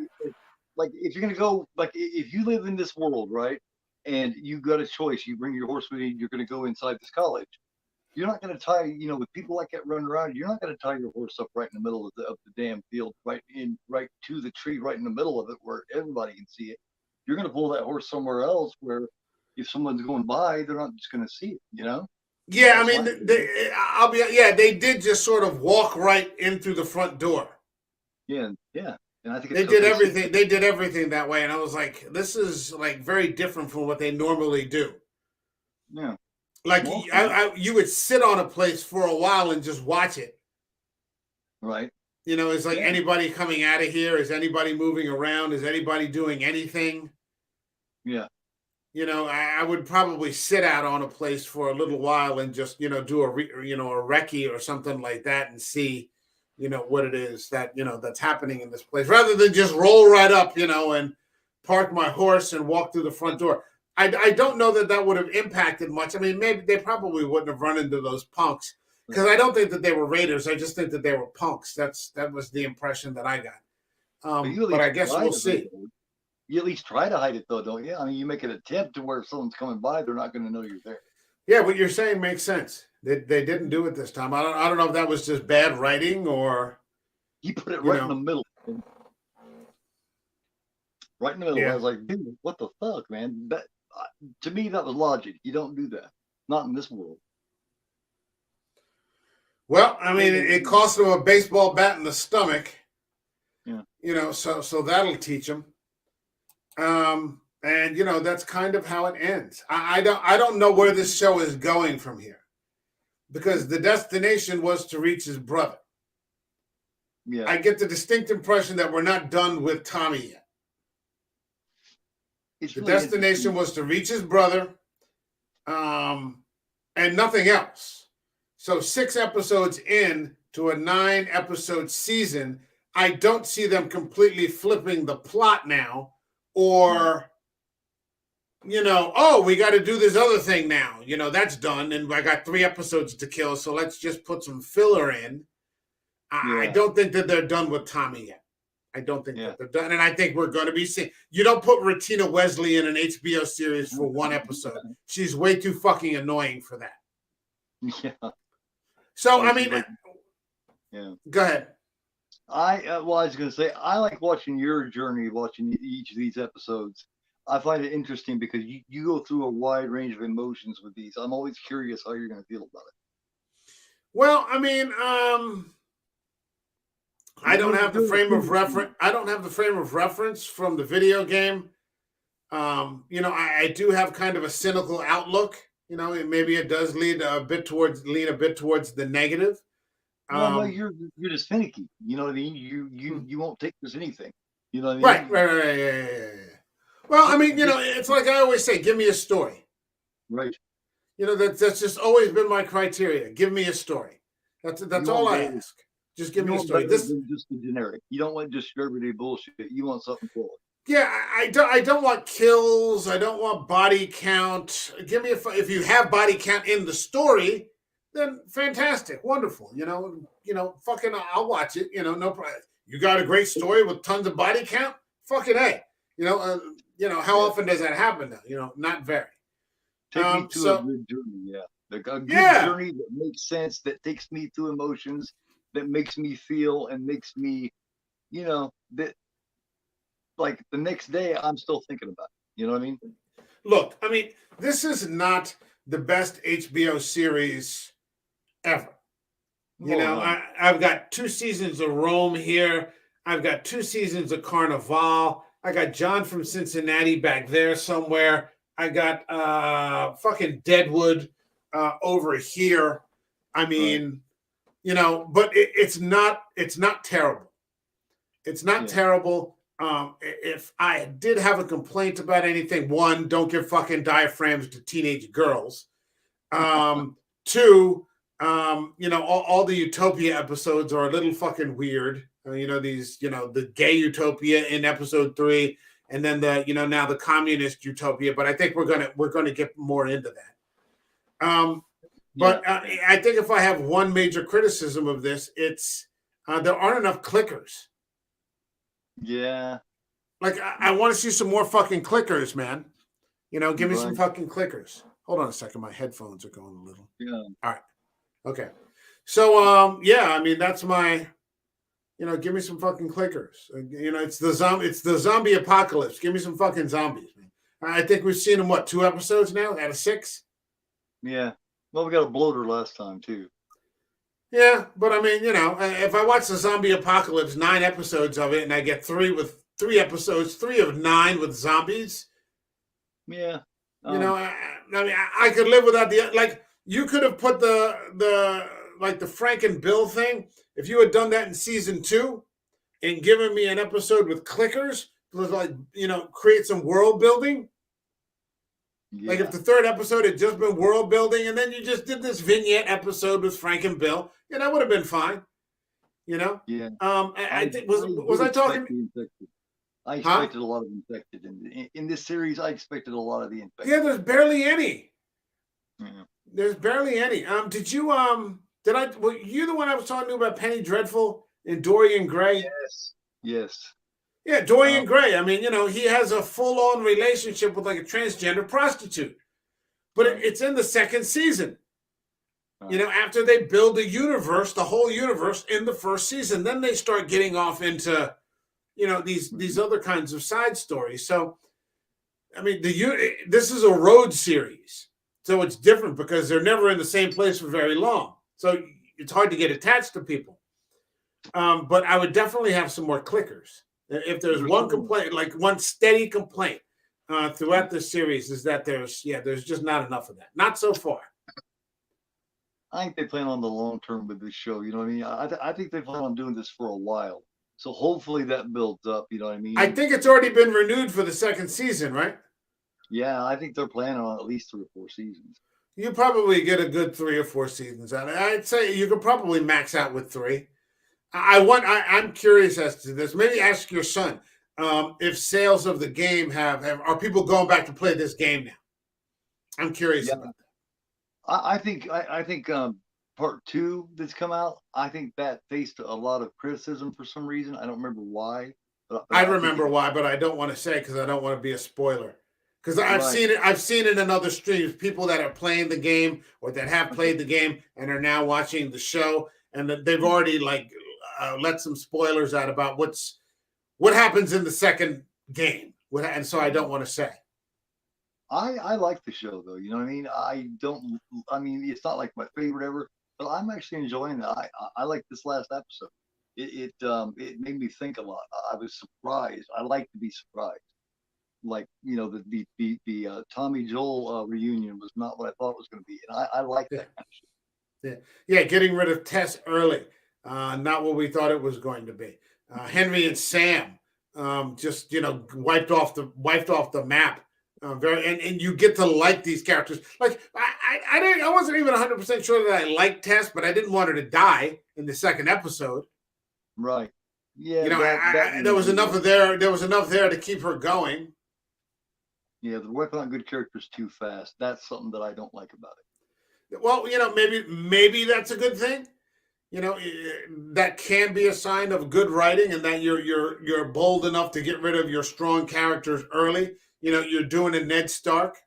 Like if you're gonna go, like if you live in this world, right, and you got a choice, you bring your horse with you, you're gonna go inside this college. You're not going to tie, you know, with people like that running around, you're not going to tie your horse up right in the middle of the damn field, right to the tree, right in the middle of it where everybody can see it. You're going to pull that horse somewhere else where if someone's going by, they're not just going to see it, you know? Yeah, I mean, they did just sort of walk right in through the front door. Yeah, yeah. And I think they did everything. They did everything that way, and I was like, this is like very different from what they normally do. Yeah. Like you would sit on a place for a while and just watch it. Right. You know, it's like anybody coming out of here? Is anybody moving around? Is anybody doing anything? Yeah. You know, I would probably sit out on a place for a little while and just, you know, do a recce or something like that and see, you know, what it is that, you know, that's happening in this place rather than just roll right up, you know, and park my horse and walk through the front door. I don't know that would have impacted much. I mean, maybe they probably wouldn't have run into those punks because I don't think that they were raiders. I just think that they were punks. That was the impression that I got. But you at But least I guess try we'll to hide see. it, though. You at least try to hide it, though, don't you? I mean, you make an attempt to where if someone's coming by, they're not going to know you're there. Yeah, what you're saying makes sense. They didn't do it this time. I don't know if that was just bad writing or You put it you right in the know. middle. Right in the middle. I Yeah. was like, dude, what the fuck, man? That to me, that was logic. You don't do that. Not in this world. Well, I mean, it cost him a baseball bat in the stomach. Yeah. So that'll teach him. And that's kind of how it ends. I don't know where this show is going from here, because the destination was to reach his brother. Yeah. I get the distinct impression that we're not done with Tommy yet. The destination was to reach his brother, and nothing else. So 6 episodes in to a 9-episode season, I don't see them completely flipping the plot now, or we got to do this other thing now. That's done, and I got 3 episodes to kill, so let's just put some filler in. I don't think that they're done with Tommy yet. I don't think that they're done, and I think we're going to be seeing. You don't put Rettina Wesley in an HBO series for 1 episode. She's way too fucking annoying for that. Yeah. So I mean, Go ahead. I was going to say, I like watching your journey, watching each of these episodes. I find it interesting because you go through a wide range of emotions with these. I'm always curious how you're going to feel about it. Well, I mean, I don't have the frame of reference. I don't have the frame of reference from the video game. I do have kind of a cynical outlook. Maybe it does lean a bit towards the negative. No, you're just finicky. You know what I mean? You won't take this anything. You know what I mean? Right. Yeah. Well, I mean, it's like I always say, give me a story. Right. That's just always been my criteria. Give me a story. That's all I ask. Just give me a story. This is just the generic. You don't want just everyday bullshit. You want something cool. Yeah, I don't want kills. I don't want body count. Give me if you have body count in the story, then fantastic, wonderful. Fucking, I'll watch it. No problem. You got a great story with tons of body count. Fucking A. How often does that happen now? Not very. Take me to a good journey. Yeah, a good journey that makes sense, that takes me through emotions, that makes me feel and makes me, that like the next day I'm still thinking about it. You know what I mean? Look, I mean, this is not the best HBO series ever. I've got 2 seasons of Rome here. I've got 2 seasons of Carnival. I got John from Cincinnati back there somewhere. I got fucking Deadwood over here. I mean, but it's not terrible. It's not terrible. If I did have a complaint about anything, 1, don't give fucking diaphragms to teenage girls. 2, all the Utopia episodes are a little fucking weird. The gay Utopia in episode 3, and then now the communist Utopia. But I think we're gonna get more into that. But I think if I have one major criticism of this, it's there aren't enough clickers. Yeah. Like, I want to see some more fucking clickers, man. Give me some fucking clickers. Hold on a second. My headphones are going a little. Yeah. All right. Okay. So, I mean, that's my, give me some fucking clickers. It's the zombie apocalypse. Give me some fucking zombies, man. I think we've seen them, 2 episodes now out of 6? Yeah. Well, we got a bloater last time, too. Yeah, but I mean, if I watch the zombie apocalypse, 9 episodes of it, and I get 3 episodes, 3 of 9 with zombies. Yeah. I mean, I could live without you could have put the Frank and Bill thing. If you had done that in season 2 and given me an episode with clickers, create some world building. Yeah. Like if the 3rd episode had just been world building, and then you just did this vignette episode with Frank and Bill, that would have been fine. Yeah. I think was I talking? I Huh? expected a lot of infected in this series. I expected a lot of the infected. Yeah, there's barely any. Yeah. There's barely any. Did you were you the one I was talking to about Penny Dreadful and Dorian Gray? Yes. Yes. Yeah, Um, Dorian Gray. I mean, he has a full-on relationship with like a transgender prostitute. But right. it's in the second season. Right. After they build the universe, the whole universe in the first season, then they start getting off into, these Mhm. other kinds of side stories. So, I mean, this is a road series, so it's different because they're never in the same place for very long. So it's hard to get attached to people. But I would definitely have some more clickers. If there's There's one some. complaint, like one steady complaint Mhm. throughout this series, is that there's just not enough of that. Not so far. I think they plan on the long term with this show. You know what I mean? I think they plan on doing this for a while. So hopefully that builds up. You know what I mean? I think it's already been renewed for the second season, right? Yeah, I think they're planning on at least 3 or 4 seasons. You probably get a good 3 or 4 seasons out of it. I'd say you could probably max out with three. I'm curious as to this. Maybe ask your son if sales of the game have are people going back to play this game now? I'm curious Yeah, about that. I think part two that's come out. I think that faced a lot of criticism for some reason. I don't remember why, but I I think remember it why, but I don't want to say because I don't want to be a spoiler. Because I've right. seen it. I've seen it in other streams. People that are playing the game or that have Okay. played the game and are now watching the show, and that they've Mhm. already let some spoilers out about what happens in the second game. And so I don't want to say. I like the show though. You know what I mean? I don't. I mean, it's not like my favorite ever, but I'm actually enjoying it. I like this last episode. It made me think a lot. I was surprised. I like to be surprised. Like the Tommy Joel reunion was not what I thought it was going to be, and I like Yeah, that kind of shit. yeah, yeah. Getting rid of Tess early, not what we thought it was going to be. Henry and Sam just wiped off the map. And you get to like these characters. Like I wasn't even 100% sure that I liked Tess, but I didn't want her to die in the second episode. Right? Yeah, that There made was me enough of there. There was enough there to keep her going. yeah. They're working on good characters too fast. That's something that I don't like about Well, maybe that's a good thing. That can be a sign of good writing, and that you're bold enough to get rid of your strong characters early. You're doing a Ned Stark.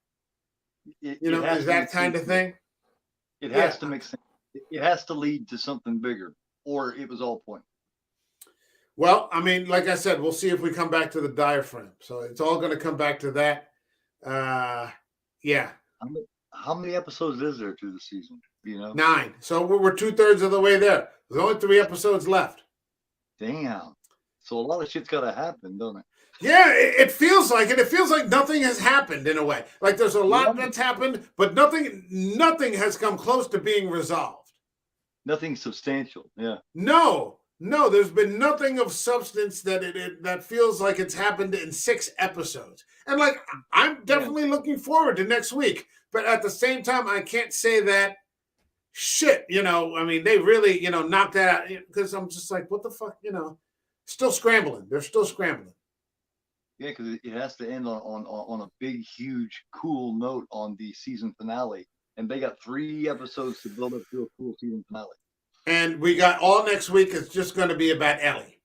it. It Is has to that make kind sense. of thing? It Yeah. has to make sense. It has to lead to something bigger, or it was all point. Well, I mean, like I said, we'll see if we come back to the diaphragm. So it's all going to come back to that. Uh, yeah, How many episodes is there to the season? You know, 9. So we're 2/3 of the way there. There's only 3 episodes left. damn. So a lot of shit's got to happen, don't it? Yeah, it feels like it. It feels like nothing has happened in a way. Like there's a lot Yeah. that's happened, but nothing has come close to being resolved. Nothing substantial. Yeah. No, there's been nothing of substance that feels like it's happened in 6 episodes. And like I'm Yeah. definitely looking forward to next week, but at the same time, I can't say that shit. I mean, they really knocked that out because I'm just like, what the fuck, still scrambling. They're still scrambling. Yeah, because it has to end on a big, huge, cool note on the season finale, and they got 3 episodes to build up to a cool season finale. And we got all next week. It's just going to be about Ellie.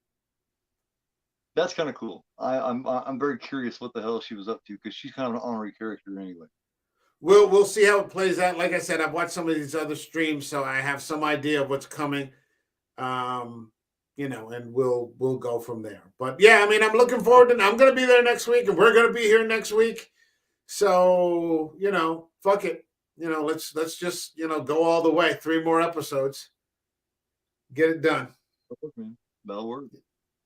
That's kind of cool. I'm very curious what the hell she was up to because she's kind of an honorary character anyway. We'll see how it plays out. Like I said, I've watched some of these other streams, so I have some idea of what's coming. And we'll go from there. But yeah, I mean, I'm looking forward to. I'm going to be there next week, and we're going to be here next week. So fuck it. Let's just go all the way. 3 more episodes. Get it done. That'll work.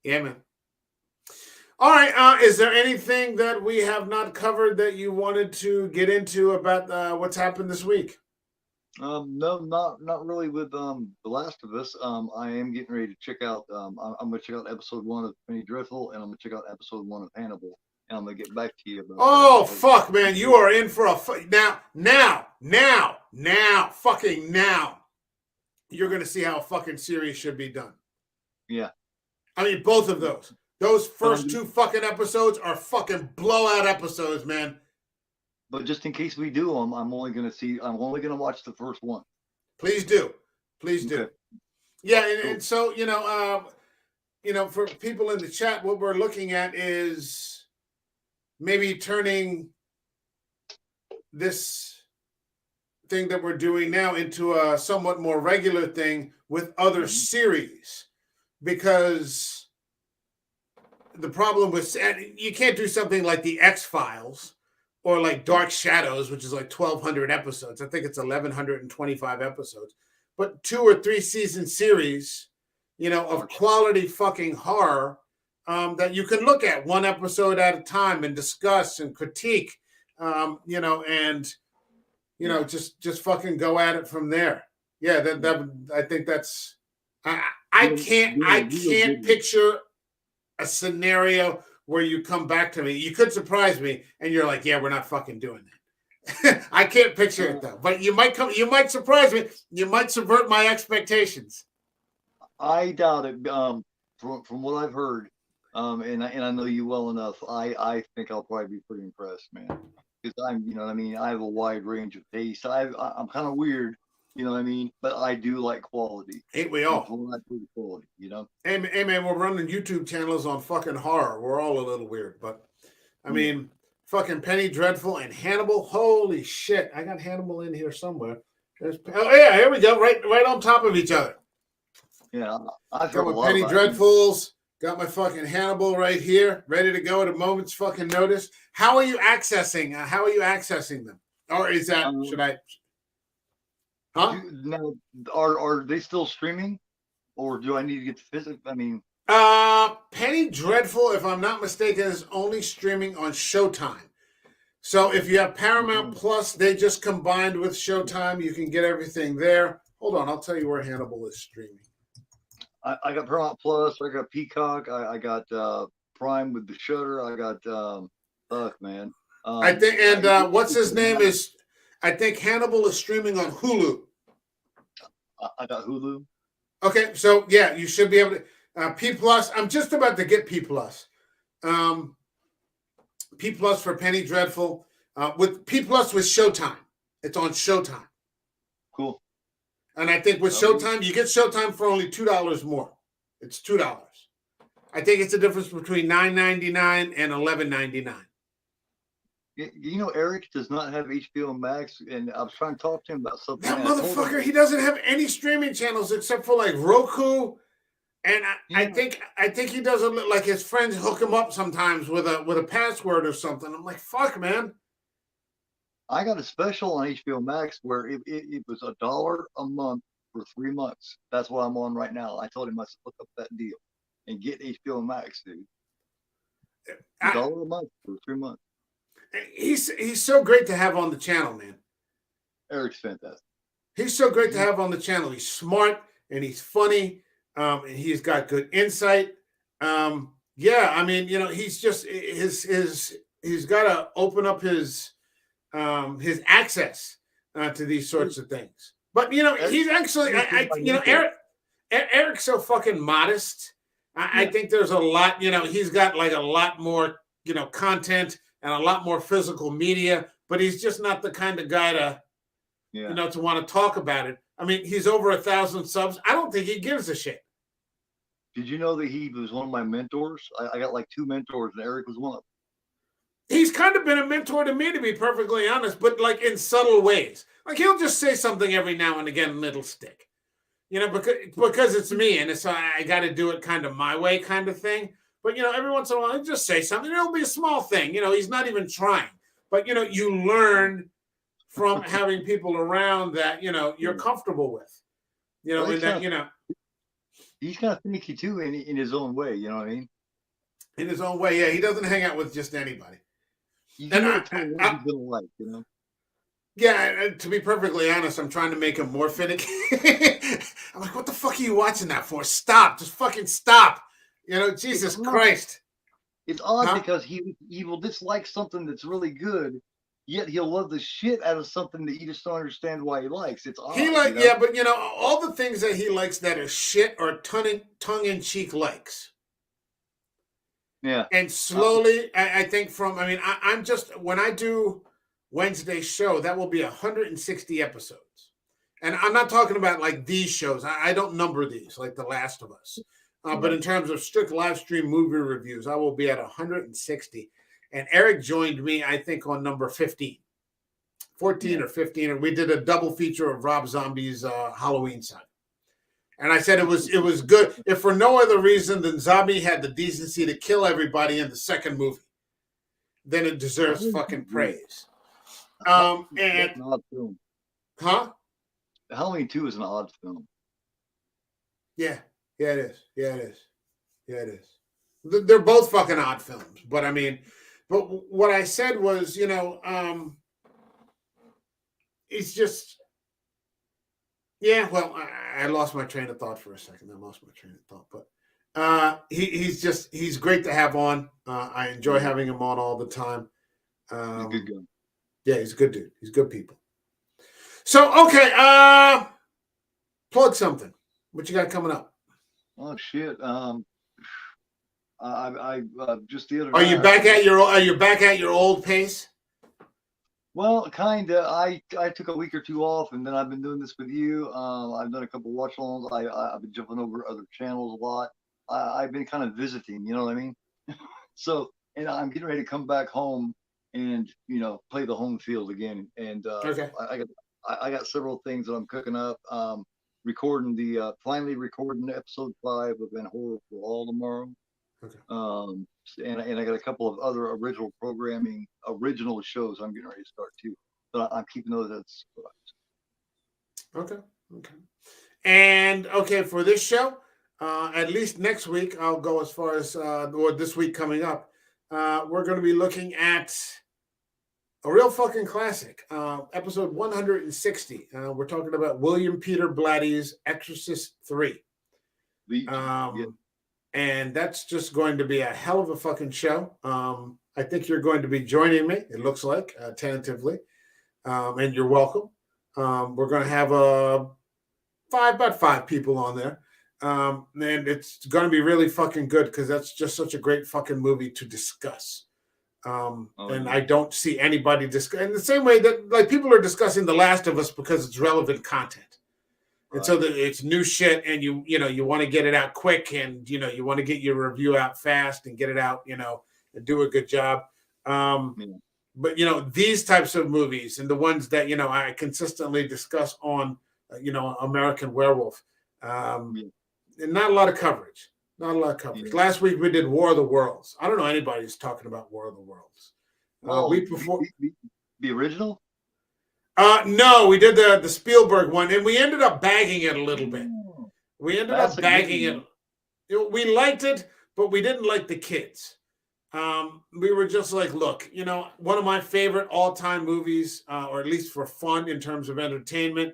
Yeah, man. All right. Is there anything that we have not covered that you wanted to get into about what's happened this week? No, not really with The Last of Us. I am getting ready to check out. I'm gonna check out episode 1 of Penny Dreadful, and I'm gonna check out episode 1 of Hannibal, and I'm gonna get back to you about Oh that. fuck, man! You are in for a fucking now. You're gonna see how a fucking series should be done. Yeah. I mean, both of those. Those first 2 fucking episodes are fucking blowout episodes, man. But just in case we do them, I'm only gonna watch the first one. Please do. Please do. Okay. Yeah, and so, for people in the chat, what we're looking at is maybe turning this thing that we're doing now into a somewhat more regular thing with other series, because the problem with, you can't do something like the X-Files or like Dark Shadows, which is like 1,200 episodes. I think it's 1,125 episodes. But 2 or 3 season series, of quality fucking horror that you can look at one episode at a time and discuss and critique, just fucking go at it from there. Yeah, that I think that's. I can't picture a scenario where you come back to me. You could surprise me, and you're like, "Yeah, we're not fucking doing that." I can't picture it though, but you might surprise me. You might subvert my expectations. I doubt it. From what I've heard, and I know you well enough, I think I'll probably be pretty impressed, man. Because I have a wide range of taste. I'm kind of weird, but I do like quality. Ain't we all? Quality, Hey man, we're running YouTube channels on fucking horror. We're all a little weird, but I mean, fucking Penny Dreadful and Hannibal. Holy shit! I got Hannibal in here somewhere. Here we go, right on top of each other. Yeah, I've got my Penny Dreadfuls. Got my fucking Hannibal right here, ready to go at a moment's fucking notice. How are you accessing them? Or is that should I? Huh? Now, are they still streaming, or do I need to get the physics? I mean, Penny Dreadful, if I'm not mistaken, is only streaming on Showtime. So if you have Paramount Plus, they just combined with Showtime. You can get everything there. Hold on, I'll tell you where Hannibal is streaming. I got Paramount Plus. I got Peacock. I got Prime with the Shutter. I got fuck, man. I think, and what's his name is? I think Hannibal is streaming on Hulu. I got Hulu. Okay, so yeah, you should be able to. P Plus. I'm just about to get P Plus. P Plus for Penny Dreadful. With P Plus with Showtime. It's on Showtime. Cool. And I think with Showtime, you get Showtime for only $2 more. It's $2. I think it's the difference between $9.99 and $11.99. Eric does not have HBO Max, and I was trying to talk to him about something. That motherfucker, he doesn't have any streaming channels except for like Roku, and I think he does it like his friends hook him up sometimes with a password or something. I'm like, fuck, man. I got a special on HBO Max where it was $1 a month for 3 months. That's what I'm on right now. I told him I said, look up that deal and get HBO Max, dude. $1 a month for 3 months. He's so great to have on the channel, man. Eric's fantastic. He's so great to have on the channel. He's smart and he's funny, and he's got good insight. He's just he's got to open up his access to these sorts of things. But he's actually Eric's so fucking modest. I think there's a lot. He's got like a lot more content and a lot more physical media, but he's just not the kind of guy to to want to talk about it. I mean, he's over 1,000 subs. I don't think he gives a shit. Did you know that he was one of my mentors? I got like 2 mentors, and Eric was one of them. He's kind of been a mentor to me, to be perfectly honest, but like in subtle ways. Like he'll just say something every now and again, and it'll stick. Because it's me, and it's I got to do it kind of my way, kind of thing. But every once in a while, he'll just say something. It'll be a small thing. He's not even trying. But you learn from having people around that you're comfortable with. He's kind of finicky too in his own way. You know what I mean? In his own way, yeah. He doesn't hang out with just anybody. You never tell him what he's gonna like, Yeah, to be perfectly honest, I'm trying to make him more finicky. I'm like, what the fuck are you watching that for? Stop. Just fucking stop. Jesus Christ. It's odd because he will dislike something that's really good, yet he'll love the shit out of something that you just don't understand why he likes. It's odd. Yeah, but all the things that he likes that are shit are tongue-in-cheek likes. Yeah. And slowly, I think I'm just, when I do Wednesday's show, that will be 160 episodes. And I'm not talking about like these shows. I don't number these like The Last of Us. But Right. in terms of strict live stream movie reviews, I will be at 160. And Eric joined me, I think, on number 15, 14 or 15. And we did a double feature of Rob Zombie's Halloween Sign. And I said it was good, if for no other reason than Zombie had the decency to kill everybody in the second movie. Then it deserves fucking praise. That's And an odd film. huh? Halloween 2 is an odd film. Yeah, it is. Yeah, it is. They're both fucking odd films, but I mean, but what I said was, it's just, yeah. Well, I lost my train of thought for a second. But he's great to have on. I enjoy having him on all the time. He's a good guy. Yeah, he's a good dude. He's good people. So okay, plug something. What you got coming up? Oh shit. I just the other Are you back at your old pace? Well, kinda. I took a week or two off, and then I've been doing this with you. I've done a couple of watch alongs. I've been jumping over other channels a lot. I've been kind of visiting. You know what I mean? So, and I'm getting ready to come back home and play the home field again. And Okay. I got several things that I'm cooking up. Finally recording episode 5 of Van Horror for All tomorrow. Okay. And I got a couple of other original shows I'm getting ready to start too. But I'm keeping those as Okay. And okay, for this show, at least next week, I'll go as far as or this week coming up. We're going to be looking at a real fucking classic, episode 160. We're talking about William Peter Blatty's Exorcist 3. And that's just going to be a hell of a fucking show. I think you're going to be joining me, it looks like, tentatively. And you're welcome. We're going to have about 5 people on there. And it's going to be really fucking good because that's just such a great fucking movie to discuss. And I don't see anybody in the same way that like people are discussing The Last of Us because it's relevant content. Right. And so it's new shit, and you want to get it out quick, and you want to get your review out fast and get it out, and do a good job. But these types of movies and the ones that I consistently discuss on American Werewolf, and not a lot of coverage. Last week we did War of the Worlds. I don't know anybody who's talking about War of the Worlds. Week before the original. No, we did the Spielberg one, and we ended up bagging it a little bit. We ended up bagging it. We liked it, but we didn't like the kids. We were just like, look, one of my favorite all-time movies, or at least for fun in terms of entertainment,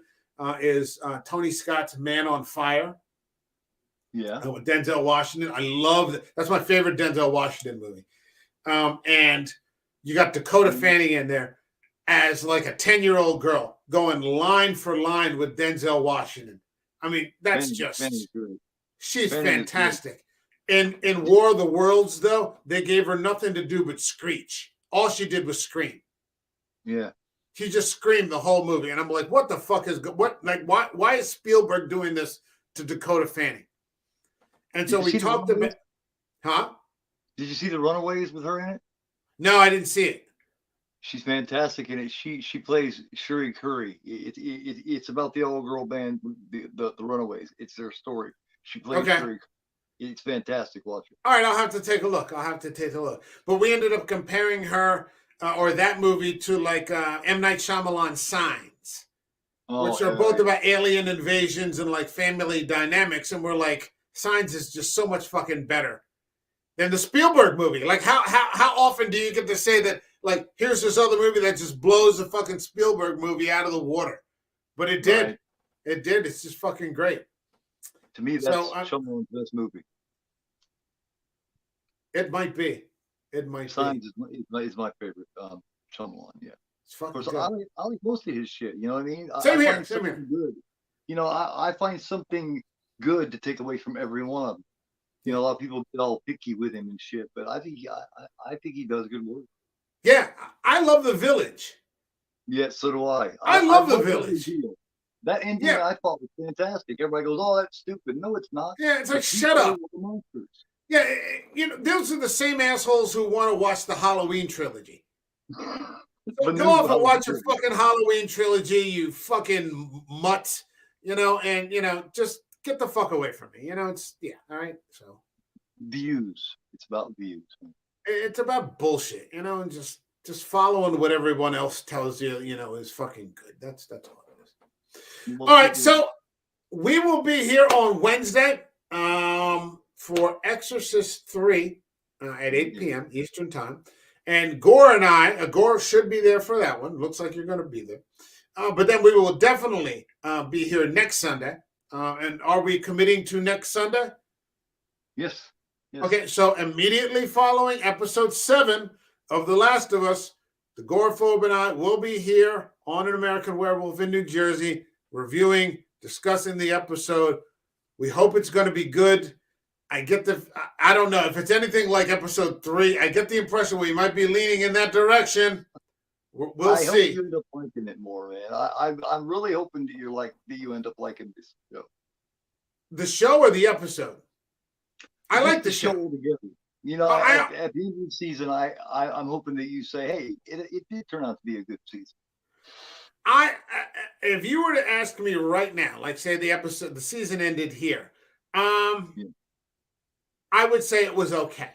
is Tony Scott's Man on Fire. Yeah. With Denzel Washington. I love that. That's my favorite Denzel Washington movie. And you got Dakota Fanning in there as like a 10-year-old girl going line for line with Denzel Washington. I mean, that's she's fantastic. In War of the Worlds, though, they gave her nothing to do but screech. All she did was scream. Yeah. She just screamed the whole movie. And I'm like, what the fuck why is Spielberg doing this to Dakota Fanning? And so we talked about, huh? Did you see The Runaways with her in it? No, I didn't see it. She's fantastic in it. She plays Shuri Curry. It's about the all-girl band, the Runaways. It's their story. She plays Shuri. It's fantastic. Watch it. All right, I'll have to take a look. But we ended up comparing her or that movie to like M. Night Shyamalan's Signs, which are both about alien invasions and like family dynamics. And we're like, Signs is just so much fucking better than the Spielberg movie. Like, how often do you get to say that? Like, here's this other movie that just blows the fucking Spielberg movie out of the water. But it did. Right. It did. It's just fucking great. To me, that's Shyamalan's best movie. It might be. Signs is my favorite Shyamalan, yeah. It's fucking good. I like most of his shit, you know what I mean? Same here. Good. I find something good to take away from every one of them. You know, a lot of people get all picky with him and shit, but I think I think he does good work. Yeah, I love The Village. Yeah, so do I. I love The Village. That ending Yeah. I thought was fantastic. Everybody goes, "Oh, that's stupid." No, it's not. Yeah, it's like, The shut people up. were the monsters. Yeah, you know, those are the same assholes who want to watch the Halloween trilogy. The Go new off and watch your Halloween. fucking Halloween trilogy, you fucking mutt. You know, and you know, just get the fuck away from me. You know, it's all right. So Views. It's about views. it's about bullshit. You know, and just following what everyone else tells you. You know, is fucking good. That's all it is. All right, so we will be here on Wednesday for Exorcist 3 at 8 p.m. Eastern Time. And Gore and I, Gore should be there for that one. Looks like you're going to be there. But then we will definitely be here next Sunday. And are we committing to next Sunday? Yes. Okay, so immediately following episode 7 of The Last of Us, the Gorophobe and I will be here on An American Werewolf in New Jersey, reviewing, discussing the episode. We hope it's going to be good. I don't know if it's anything like episode 3. I get the impression we might be leaning in that direction. We'll see. I hope you end up liking it more, man. I'm really hoping that you end up liking this show. The show or the episode? I like the show together. You know, at the end of the season, I'm hoping that you say, "Hey, it did turn out to be a good season." If you were to ask me right now, like say the season ended here, I would say it was okay.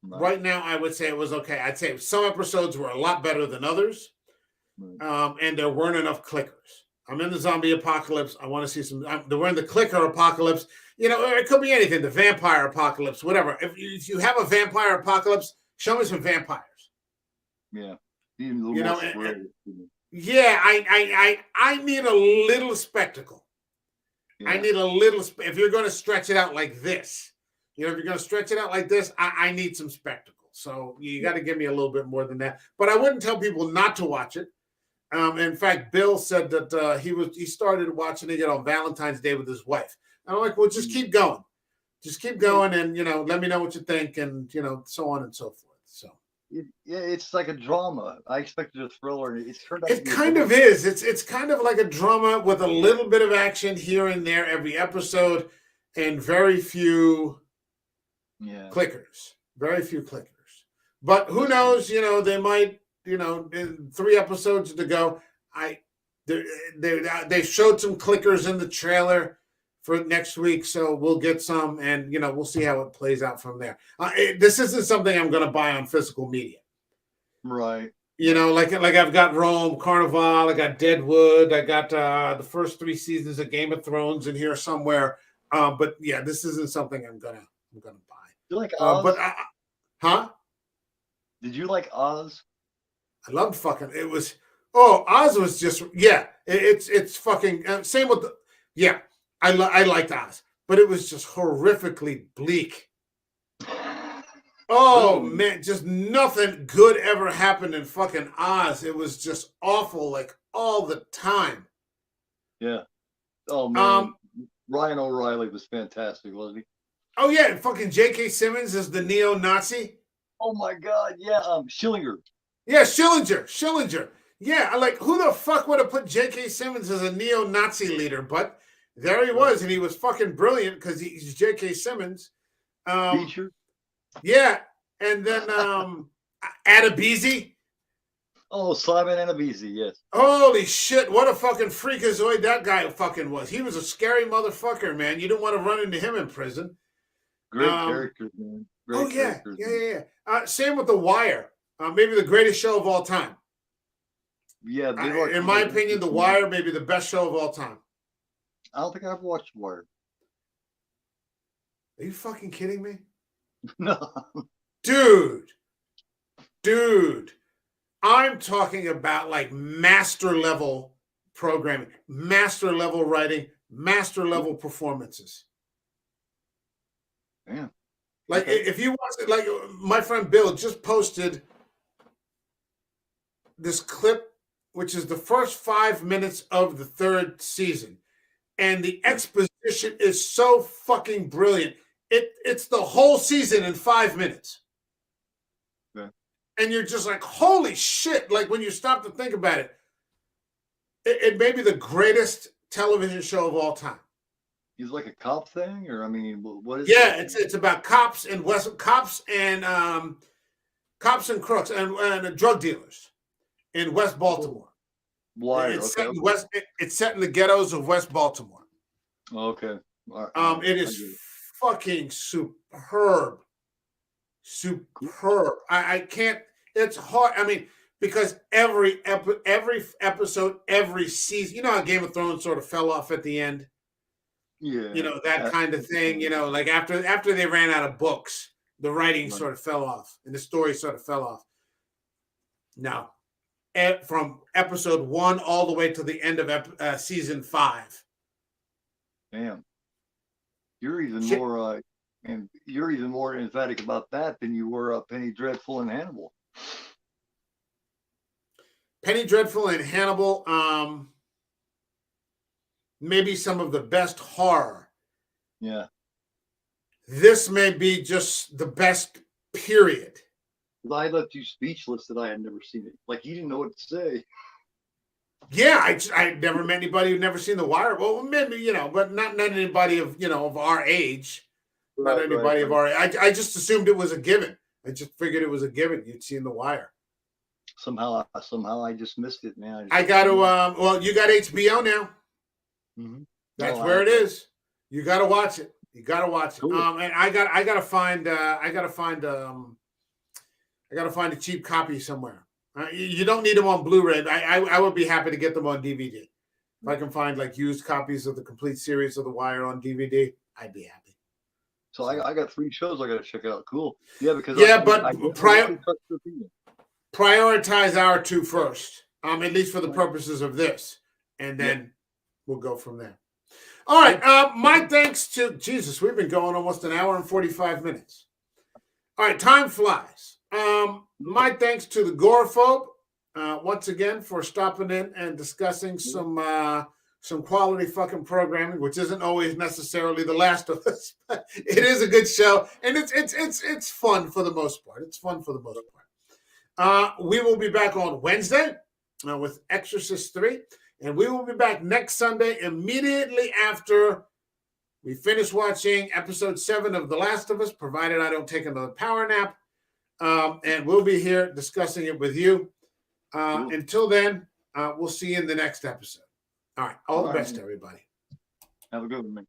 Right now, I would say it was okay. I'd say some episodes were a lot better than others, and there weren't enough clickers. I'm in the zombie apocalypse. I want to see some. We're in the clicker apocalypse. You know, it could be anything. The vampire apocalypse, whatever. If you have a vampire apocalypse, show me some vampires. Yeah, you know. Yeah, I need a little spectacle. Yeah. I need a little. If you're going to stretch it out like this, you know, if you're going to stretch it out like this, I need some spectacle. So you got to give me a little bit more than that. But I wouldn't tell people not to watch it. In fact, Bill said that he started watching it on Valentine's Day with his wife. And I'm like, well, just keep going. Just keep going and, you know, let me know what you think and, you know, so on and so forth. So. Yeah, it's like a drama. I expected a thriller. It's turned out. It kind of is. It's kind of like a drama with a little bit of action here and there every episode, and very few clickers. Very few clickers. But who knows? You know, they might. You know, in 3 episodes to go. They showed some clickers in the trailer for next week, so we'll get some, and you know, we'll see how it plays out from there. This isn't something I'm going to buy on physical media, right? You know, like I've got Rome, Carnival, I got Deadwood, I got the first 3 seasons of Game of Thrones in here somewhere. But yeah, this isn't something I'm gonna buy. You like Oz? Huh? Did you like Oz? I loved fucking. It was. Oh, Oz was just. Yeah, it's fucking. Same with the. Yeah, I liked Oz, but it was just horrifically bleak. Oh man, just nothing good ever happened in fucking Oz. It was just awful, like all the time. Yeah. Oh man, Ryan O'Reilly was fantastic, wasn't he? Oh yeah, and fucking J.K. Simmons is the neo-Nazi. Oh my god, yeah. Schillinger. Yeah, Schillinger. Yeah, like who the fuck would have put J.K. Simmons as a neo-Nazi leader? But there he was, and he was fucking brilliant because he's J.K. Simmons. Feature. Yeah, and then Adebisi. Oh, Simon Adebisi, yes. Holy shit, what a fucking freakazoid that guy fucking was. He was a scary motherfucker, man. You didn't want to run into him in prison. Great characters, man. Great characters. Yeah. Same with The Wire. Maybe the greatest show of all time. Yeah. In my opinion, The Wire may be the best show of all time. I don't think I ever watched The Wire. Are you fucking kidding me? No. Dude. I'm talking about like master level programming, master level writing, master level performances. Yeah. Like if you watch it, like my friend Bill just posted this clip, which is the first 5 minutes of the 3rd season. And the exposition is so fucking brilliant. it's the whole season in 5 minutes. Okay. And you're just like, holy shit. Like when you stop to think about it, it may be the greatest television show of all time. He's like a cop thing, or I mean, what is Yeah, it? it's about cops and cops and crooks and drug dealers in West Baltimore. Wire. It's Okay. set in it's set in the ghettos of West Baltimore. Okay. All right, It is fucking superb. Superb. I can't. It's hard. I mean, because every episode, every season, you know how Game of Thrones sort of fell off at the end. Yeah. You know, that kind of thing. You know, like after they ran out of books, the writing sort of fell off, and the story sort of fell off. No, from episode 1 all the way to the end of season 5. Damn. You're even more and you're even more emphatic about that than you were Penny Dreadful and Hannibal. Penny Dreadful and Hannibal, maybe some of the best horror. Yeah. This may be just the best, period. I left you speechless that I had never seen it. Like you didn't know what to say. Yeah, I never met anybody who'd never seen The Wire. Well, maybe, you know, but not anybody of, you know, of our age. Not anybody of our age. I just assumed it was a given. I just figured it was a given. You'd seen The Wire. Somehow I just missed it, man. I got to, well, you got HBO now. Mm-hmm. That's where it is. You got to watch it. You got to watch it. Cool. And I got to find a cheap copy somewhere. You don't need them on Blu-ray. I would be happy to get them on DVD. If I can find like used copies of the complete series of The Wire on DVD, I'd be happy. So I got 3 shows I got to check out. Cool. Yeah, because prioritize our 2 first, at least for the purposes of this, and then we'll go from there. All right. My thanks to Jesus. We've been going almost an hour and 45 minutes. All right, time flies. My thanks to the Goraphobe once again for stopping in and discussing some quality fucking programming, which isn't always necessarily The Last of Us. It is a good show, and it's fun for the most part. It's fun for the most part. We will be back on Wednesday with Exorcist 3, and we will be back next Sunday immediately after we finish watching episode 7 of The Last of Us, provided I don't take another power nap. And we'll be here discussing it with you. Until then, we'll see you in the next episode. All right. All the best, everybody. Have a good one, man.